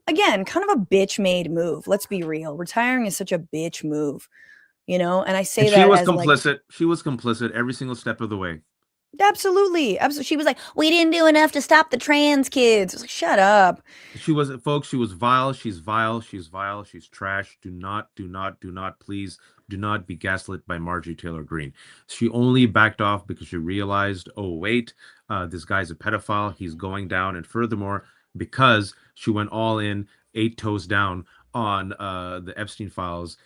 again, kind of a bitch made move. Let's be real. Retiring is such a bitch move, and I say that she was as complicit. She was complicit every single step of the way. Absolutely. She was like, we didn't do enough to stop the trans kids. I was like, shut up. She was, folks, she was vile. She's vile. She's vile. She's trash. Do not, please, do not be gaslit by Marjorie Taylor Greene. She only backed off because she realized, oh, wait, this guy's a pedophile. He's going down. And furthermore, because she went all in, 8 toes down on the Epstein files,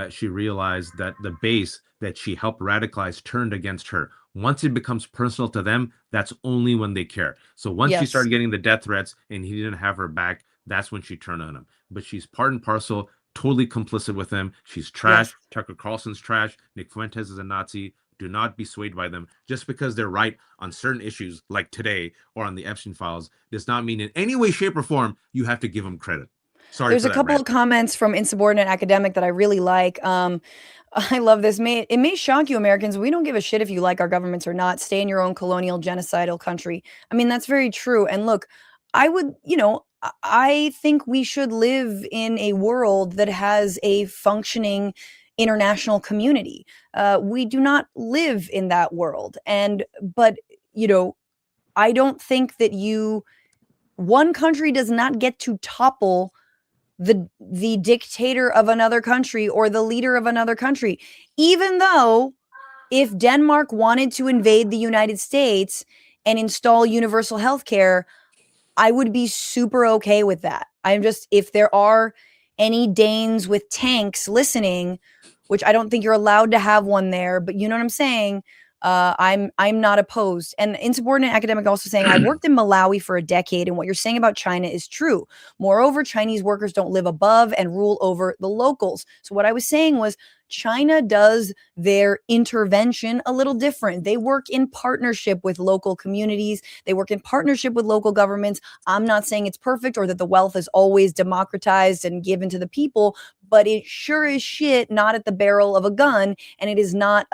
she realized that the base that she helped radicalize turned against her. Once it becomes personal to them, that's only when they care. So once she started getting the death threats and he didn't have her back, that's when she turned on him. But she's part and parcel, totally complicit with him. She's trash. Yes. Tucker Carlson's trash. Nick Fuentes is a Nazi. Do not be swayed by them. Just because they're right on certain issues like today or on the Epstein files does not mean in any way, shape, or form you have to give them credit. Sorry. There's a couple of comments from Insubordinate Academic that I really like. I love this. It may shock you, Americans. We don't give a shit if you like our governments or not. Stay in your own colonial genocidal country. I mean, that's very true. And look, I think we should live in a world that has a functioning international community. We do not live in that world. But I don't think that one country does not get to topple the dictator of another country or the leader of another country, even though if Denmark wanted to invade the United States and install universal health care, I would be super okay with that. If there are any Danes with tanks listening, which I don't think you're allowed to have one there, but you know what I'm saying? I'm not opposed. And Insubordinate Academic also saying, I worked in Malawi for a decade, and what you're saying about China is true. Moreover, Chinese workers don't live above and rule over the locals. So what I was saying was China does their intervention a little different. They work in partnership with local communities. They work in partnership with local governments. I'm not saying it's perfect or that the wealth is always democratized and given to the people, but it sure is shit not at the barrel of a gun, and it is not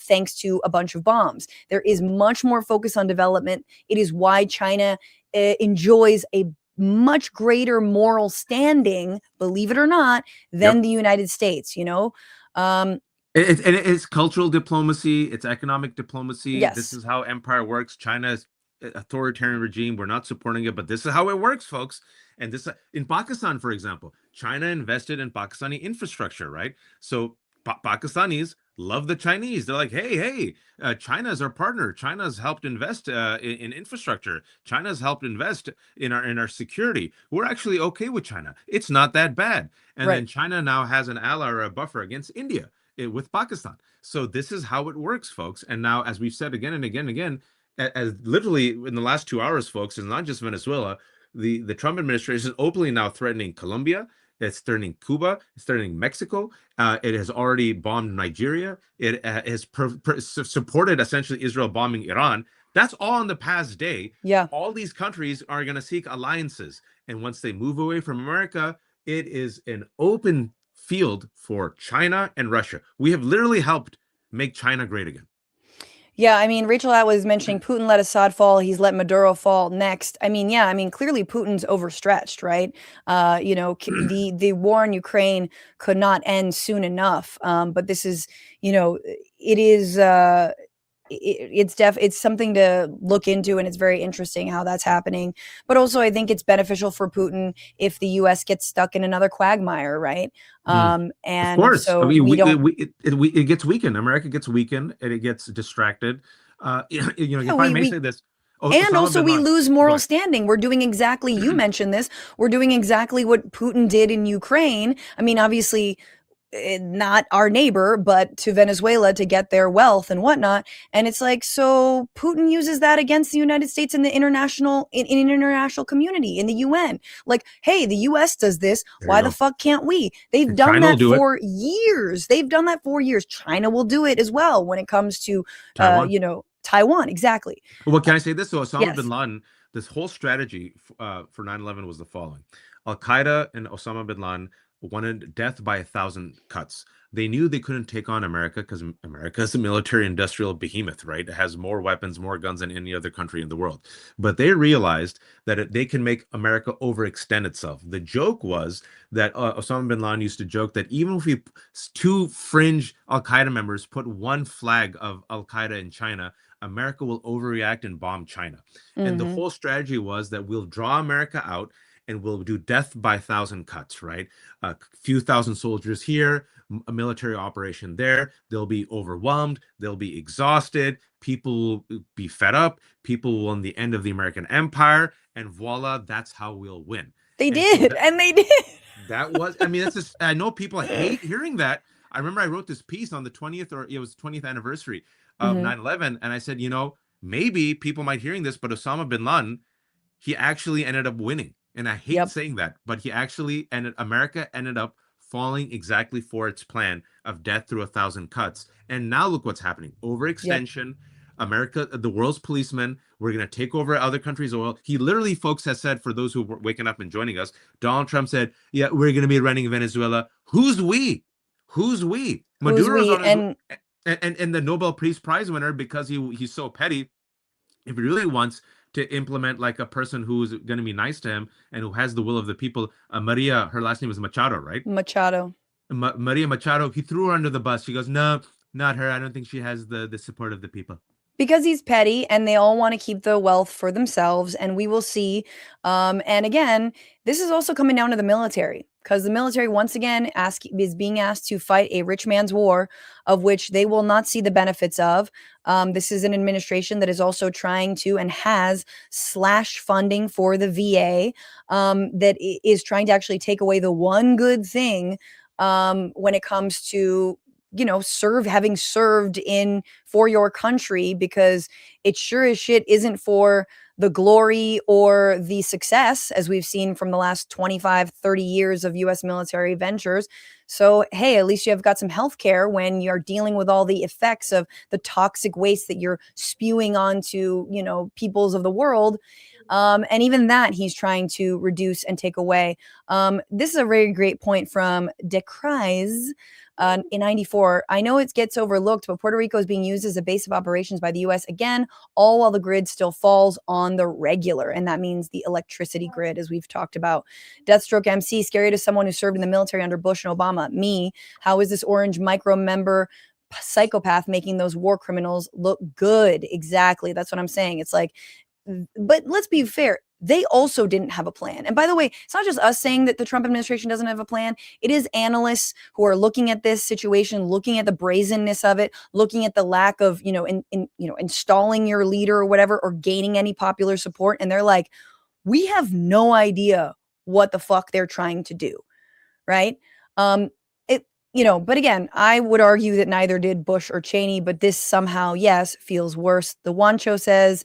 thanks to a bunch of bombs. There is much more focus on development. It is why China enjoys a much greater moral standing, believe it or not, than the United States, It's cultural diplomacy, it's economic diplomacy. Yes. This is how empire works. China's authoritarian regime, we're not supporting it, but this is how it works, folks. And this in Pakistan, for example, China invested in Pakistani infrastructure, right? So Pakistanis love the Chinese. They're like, hey, China's our partner. China's helped invest in infrastructure. China's helped invest in our security. We're actually okay with China. It's not that bad. And then China now has an ally or a buffer against India with Pakistan. So this is how it works, folks. And now, as we've said again and again, as literally in the last 2 hours, folks, it's not just Venezuela. The Trump administration is openly now threatening Colombia. It's threatening Cuba. It's threatening Mexico. It has already bombed Nigeria. It has supported essentially Israel bombing Iran. That's all in the past day. Yeah. All these countries are going to seek alliances. And once they move away from America, it is an open field for China and Russia. We have literally helped make China great again. Yeah, I mean, Rachel At was mentioning Putin let Assad fall. He's let Maduro fall next. I mean, yeah, I mean, clearly Putin's overstretched, right? The war in Ukraine could not end soon enough. But this is, it is. It's something to look into, and it's very interesting how that's happening. But also, I think it's beneficial for Putin if the U.S. gets stuck in another quagmire, right? Of And course. I so mean, we don't. it gets weakened. America gets weakened and it gets distracted. Yeah, if I may we say this, And Osama also, bin we Laden. lose Go moral ahead. standing. We're doing exactly, you mentioned this, we're doing exactly what Putin did in Ukraine. I mean, obviously, not our neighbor, but to Venezuela to get their wealth and whatnot. And it's like, so Putin uses that against the United States in the in international community, in the UN. Like, hey, the US does this. There you Why the go. fuck can't we? They've And done China will that do it. for years. They've done that for years. China will do it as well when it comes to, Taiwan. Taiwan. Exactly. Well, can I say this? So Osama bin Yes. Laden, this whole strategy for 9/11 was the following. Al Qaeda and Osama bin Laden wanted death by 1,000 cuts. They knew they couldn't take on America because America is a military industrial behemoth, right? It has more weapons, more guns than any other country in the world. But they realized that they can make America overextend itself. The joke was that Osama bin Laden used to joke that even if we two fringe Al Qaeda members put one flag of Al Qaeda in China, America will overreact and bomb China. And the Mm-hmm. whole strategy was that we'll draw America out and we'll do death by 1,000 cuts, right? A few thousand soldiers here, a military operation there. They'll be overwhelmed. They'll be exhausted. People will be fed up. People will in the end of the American empire. And voila, that's how we'll win. They And so did. And they did. that was, I mean, that's just, I know people hate hearing that. I remember I wrote this piece on the 20th, or it was 20th anniversary of Mm-hmm. 9/11. And I said, maybe people might hearing this, but Osama bin Laden, he actually ended up winning. And I hate Yep. saying that, but America ended up falling exactly for its plan of death through 1,000 cuts. And now look what's happening. Overextension. America, the world's policeman, we're going to take over other countries' oil. He literally, folks, has said, for those who were waking up and joining us, Donald Trump said, yeah, we're going to be running Venezuela. Who's we? Who's we? Who's Maduro's we? on his, And and the Nobel Peace Prize winner, because he's so petty, if he really wants to implement like a person who's going to be nice to him and who has the will of the people, Maria, her last name is Machado, right? Machado. Maria Machado, he threw her under the bus. She goes, no, not her. I don't think she has the support of the people. Because he's petty and they all want to keep the wealth for themselves. And we will see. And again, this is also coming down to the military, because the military, once again, is being asked to fight a rich man's war, of which they will not see the benefits of. This is an administration that is also trying to and has slashed funding for the VA, that is trying to actually take away the one good thing when it comes to having served in for your country, because it sure as shit isn't for the glory or the success, as we've seen from the last 25, 30 years of US military ventures. So, hey, at least you have got some health care when you're dealing with all the effects of the toxic waste that you're spewing onto, peoples of the world. And even that he's trying to reduce and take away. This is a very great point from De Kreis. In 94, I know it gets overlooked, but Puerto Rico is being used as a base of operations by the U.S. again, all while the grid still falls on the regular. And that means the electricity grid, as we've talked about. Deathstroke MC, scary to someone who served in the military under Bush and Obama. Me, how is this orange micro member psychopath making those war criminals look good? Exactly. That's what I'm saying. It's like, but let's be fair. They also didn't have a plan. And by the way, it's not just us saying that the Trump administration doesn't have a plan. It is analysts who are looking at this situation, looking at the brazenness of it, looking at the lack of, installing your leader or whatever, or gaining any popular support. And they're like, we have no idea what the fuck they're trying to do. Right. But again, I would argue that neither did Bush or Cheney, but this somehow, yes, feels worse. The Wancho says,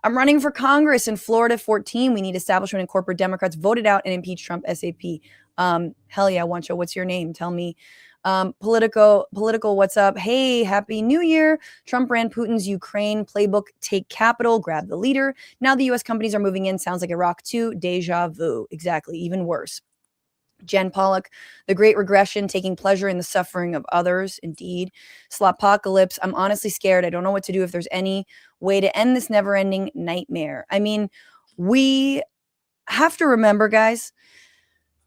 I'm running for Congress in Florida 14. We need establishment and corporate Democrats voted out and impeach Trump SAP. Hell yeah, Wancho, what's your name? Tell me. Political, what's up? Hey, happy new year. Trump ran Putin's Ukraine playbook, take capital, grab the leader. Now the US companies are moving in. Sounds like Iraq too. Deja vu. Exactly. Even worse. Jen Pollock, the great regression, taking pleasure in the suffering of others. Indeed. Slopocalypse, I'm honestly scared. I don't know what to do if there's any way to end this never ending nightmare. I mean, we have to remember, guys,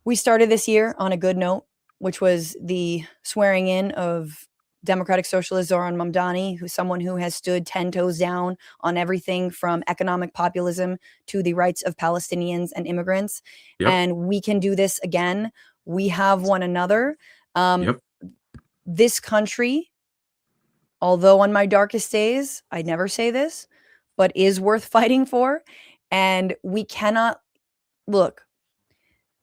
we started this year on a good note, which was the swearing in of Democratic Socialist Zoran Mamdani, who's someone who has stood 10 toes down on everything from economic populism to the rights of Palestinians and immigrants. Yep. And we can do this again. We have one another. Yep. This country, although on my darkest days, I never say this, but is worth fighting for. And we cannot look.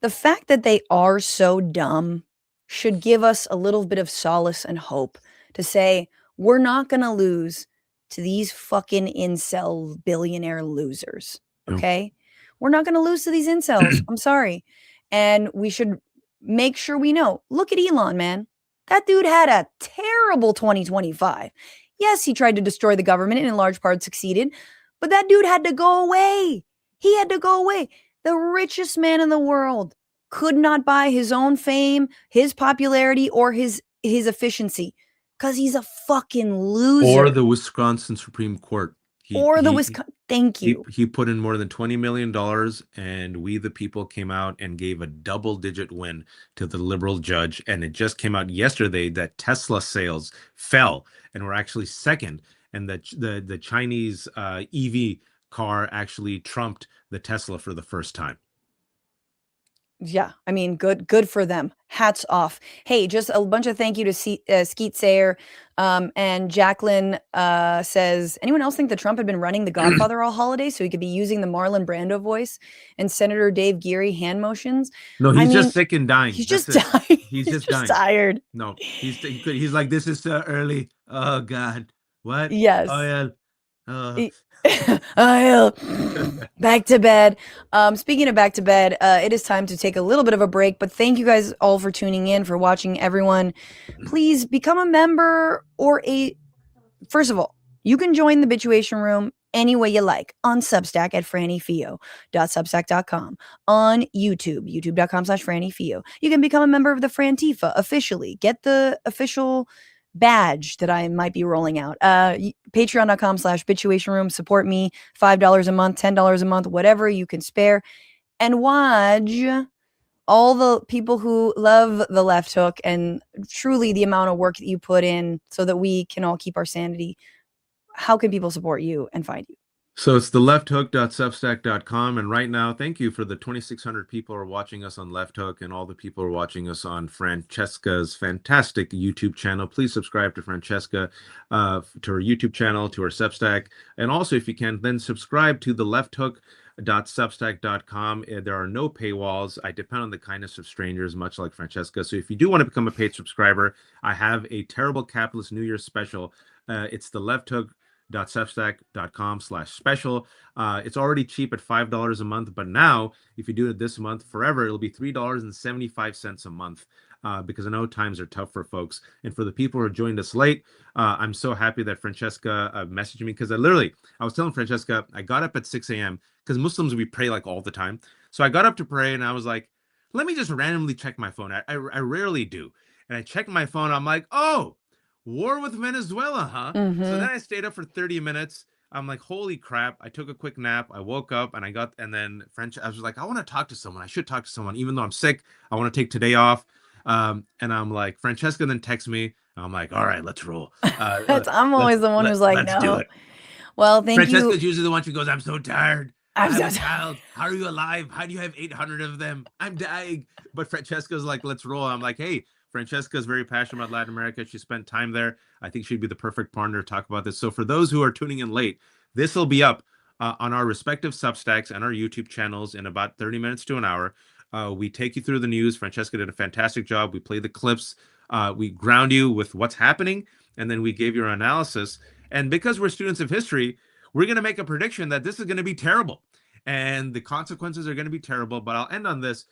The fact that they are so dumb should give us a little bit of solace and hope to say, we're not going to lose to these fucking incel billionaire losers. Okay? We're not going to lose to these incels. I'm sorry. And we should make sure we know. Look at Elon, man. That dude had a terrible 2025. Yes, he tried to destroy the government and in large part succeeded, but that dude had to go away. He had to go away. The richest man in the world could not buy his own fame, his popularity, or his efficiency because he's a fucking loser. Or the Wisconsin Supreme Court. Thank you. He put in more than $20 million, and we, the people, came out and gave a double-digit win to the liberal judge. And it just came out yesterday that Tesla sales fell and were actually second, and that the Chinese EV car actually trumped the Tesla for the first time. Yeah, I mean, good for them. Hats off. Hey, just a bunch of thank you to Skeet Sayer. And Jacqueline says, anyone else think that Trump had been running The Godfather all holiday so he could be using the Marlon Brando voice and Senator Dave Geary hand motions? No, he's just sick and dying. He's just dying. He's just dying. Tired. No, he's like, this is so early. Oh God, what? Yes. Oh yeah. Back to bed. Speaking of back to bed, it is time to take a little bit of a break, but thank you guys all for tuning in, for watching, everyone. Please become a member first of all, you can join the Bituation Room any way you like on Substack at frannyfio.substack.com, on YouTube, youtube.com/frannyfio. You can become a member of the Frantifa officially. Get the official badge that I might be rolling out. Patreon.com/Bituation Room. Support me. $5 a month, $10 a month, whatever you can spare. And watch all the people who love the Left Hook and truly the amount of work that you put in so that we can all keep our sanity. How can people support you and find you? So it's the lefthook.substack.com. And right now, thank you for the 2,600 people who are watching us on Left Hook and all the people who are watching us on Francesca's fantastic YouTube channel. Please subscribe to Francesca, to her YouTube channel, to her Substack. And also, if you can, then subscribe to the lefthook.substack.com. There are no paywalls. I depend on the kindness of strangers, much like Francesca. So if you do want to become a paid subscriber, I have a Terrible Capitalist New Year's special. It's the lefthook.substack.com/special. It's already cheap at $5 a month, but now if you do it this month forever, it'll be $3.75 a month, because I know times are tough for folks. And for the people who are joined us late, I'm so happy that Francesca messaged me, because I was telling Francesca, I got up at 6 a.m. because Muslims, we pray like all the time. So I got up to pray and I was like, let me just randomly check my phone. I rarely do. And I checked my phone. I'm like, oh, war with Venezuela, huh? Mm-hmm. So then I stayed up for 30 minutes. I'm like, holy crap. I took a quick nap. I woke up and I was like, I want to talk to someone. I should talk to someone. Even though I'm sick, I want to take today off. And I'm like, Francesca then texts me. I'm like, all right, let's roll. I'm always the one who's like, let's no. do it. Well, thank you. Francesca's usually the one who goes, I'm so tired. I'm so a child. How are you alive? How do you have 800 of them? I'm dying. But Francesca's like, let's roll. I'm like, hey, Francesca is very passionate about Latin America. She spent time there. I think she'd be the perfect partner to talk about this. So for those who are tuning in late, this will be up on our respective Substacks and our YouTube channels in about 30 minutes to an hour. We take you through the news. Francesca did a fantastic job. We play the clips. We ground you with what's happening, and then we gave you our analysis. And because we're students of history, we're going to make a prediction that this is going to be terrible, and the consequences are going to be terrible. But I'll end on this: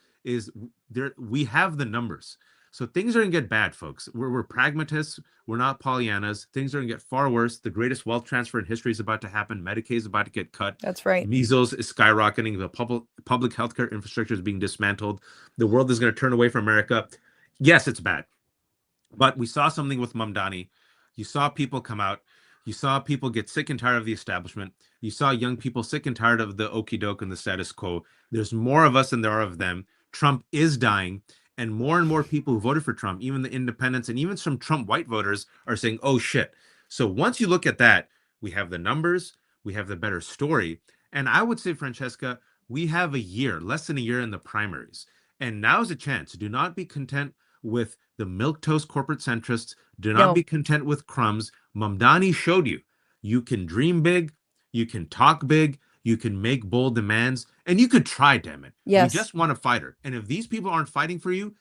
we have the numbers. So things are going to get bad, folks. We're pragmatists. We're not Pollyannas. Things are going to get far worse. The greatest wealth transfer in history is about to happen. Medicaid is about to get cut. That's right. Measles is skyrocketing. The public healthcare infrastructure is being dismantled. The world is going to turn away from America. Yes, it's bad. But we saw something with Mamdani. You saw people come out. You saw people get sick and tired of the establishment. You saw young people sick and tired of the okey doke and the status quo. There's more of us than there are of them. Trump is dying. And more people who voted for Trump, even the independents and even some Trump white voters, are saying, oh, shit. So once you look at that, we have the numbers, we have the better story. And I would say, Francesca, we have a year, less than a year in the primaries. And now's a chance. Do not be content with the milquetoast corporate centrists. Do not No. be content with crumbs. Mamdani showed you. You can dream big. You can talk big. You can make bold demands. And you could try, damn it. Yes. We just want a fighter. And if these people aren't fighting for you,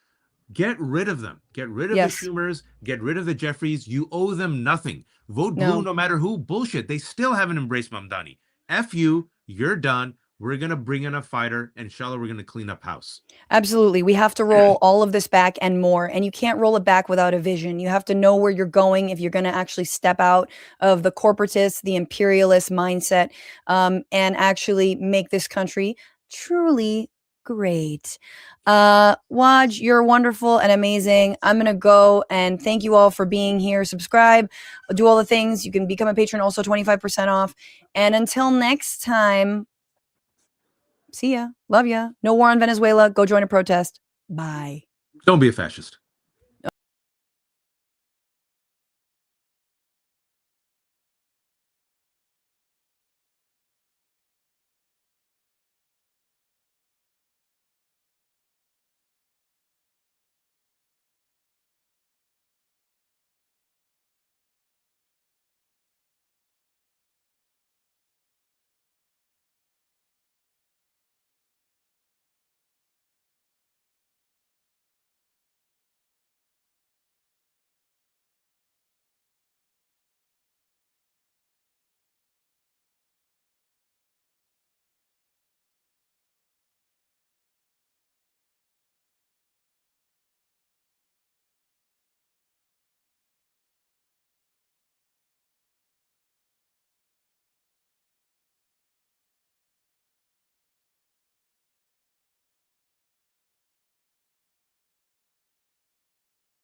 get rid of them. Get rid of Yes. the Schumers. Get rid of the Jeffries. You owe them nothing. Vote No. blue no matter who. Bullshit. They still haven't embraced Mamdani. F you. You're done. We're going to bring in a fighter. And inshallah, we're going to clean up house. Absolutely. We have to roll all of this back and more. And you can't roll it back without a vision. You have to know where you're going if you're going to actually step out of the corporatist, the imperialist mindset, and actually make this country truly great. Waj, you're wonderful and amazing. I'm going to go and thank you all for being here. Subscribe, do all the things. You can become a patron, also 25% off. And until next time, see ya. Love ya. No war on Venezuela. Go join a protest. Bye. Don't be a fascist.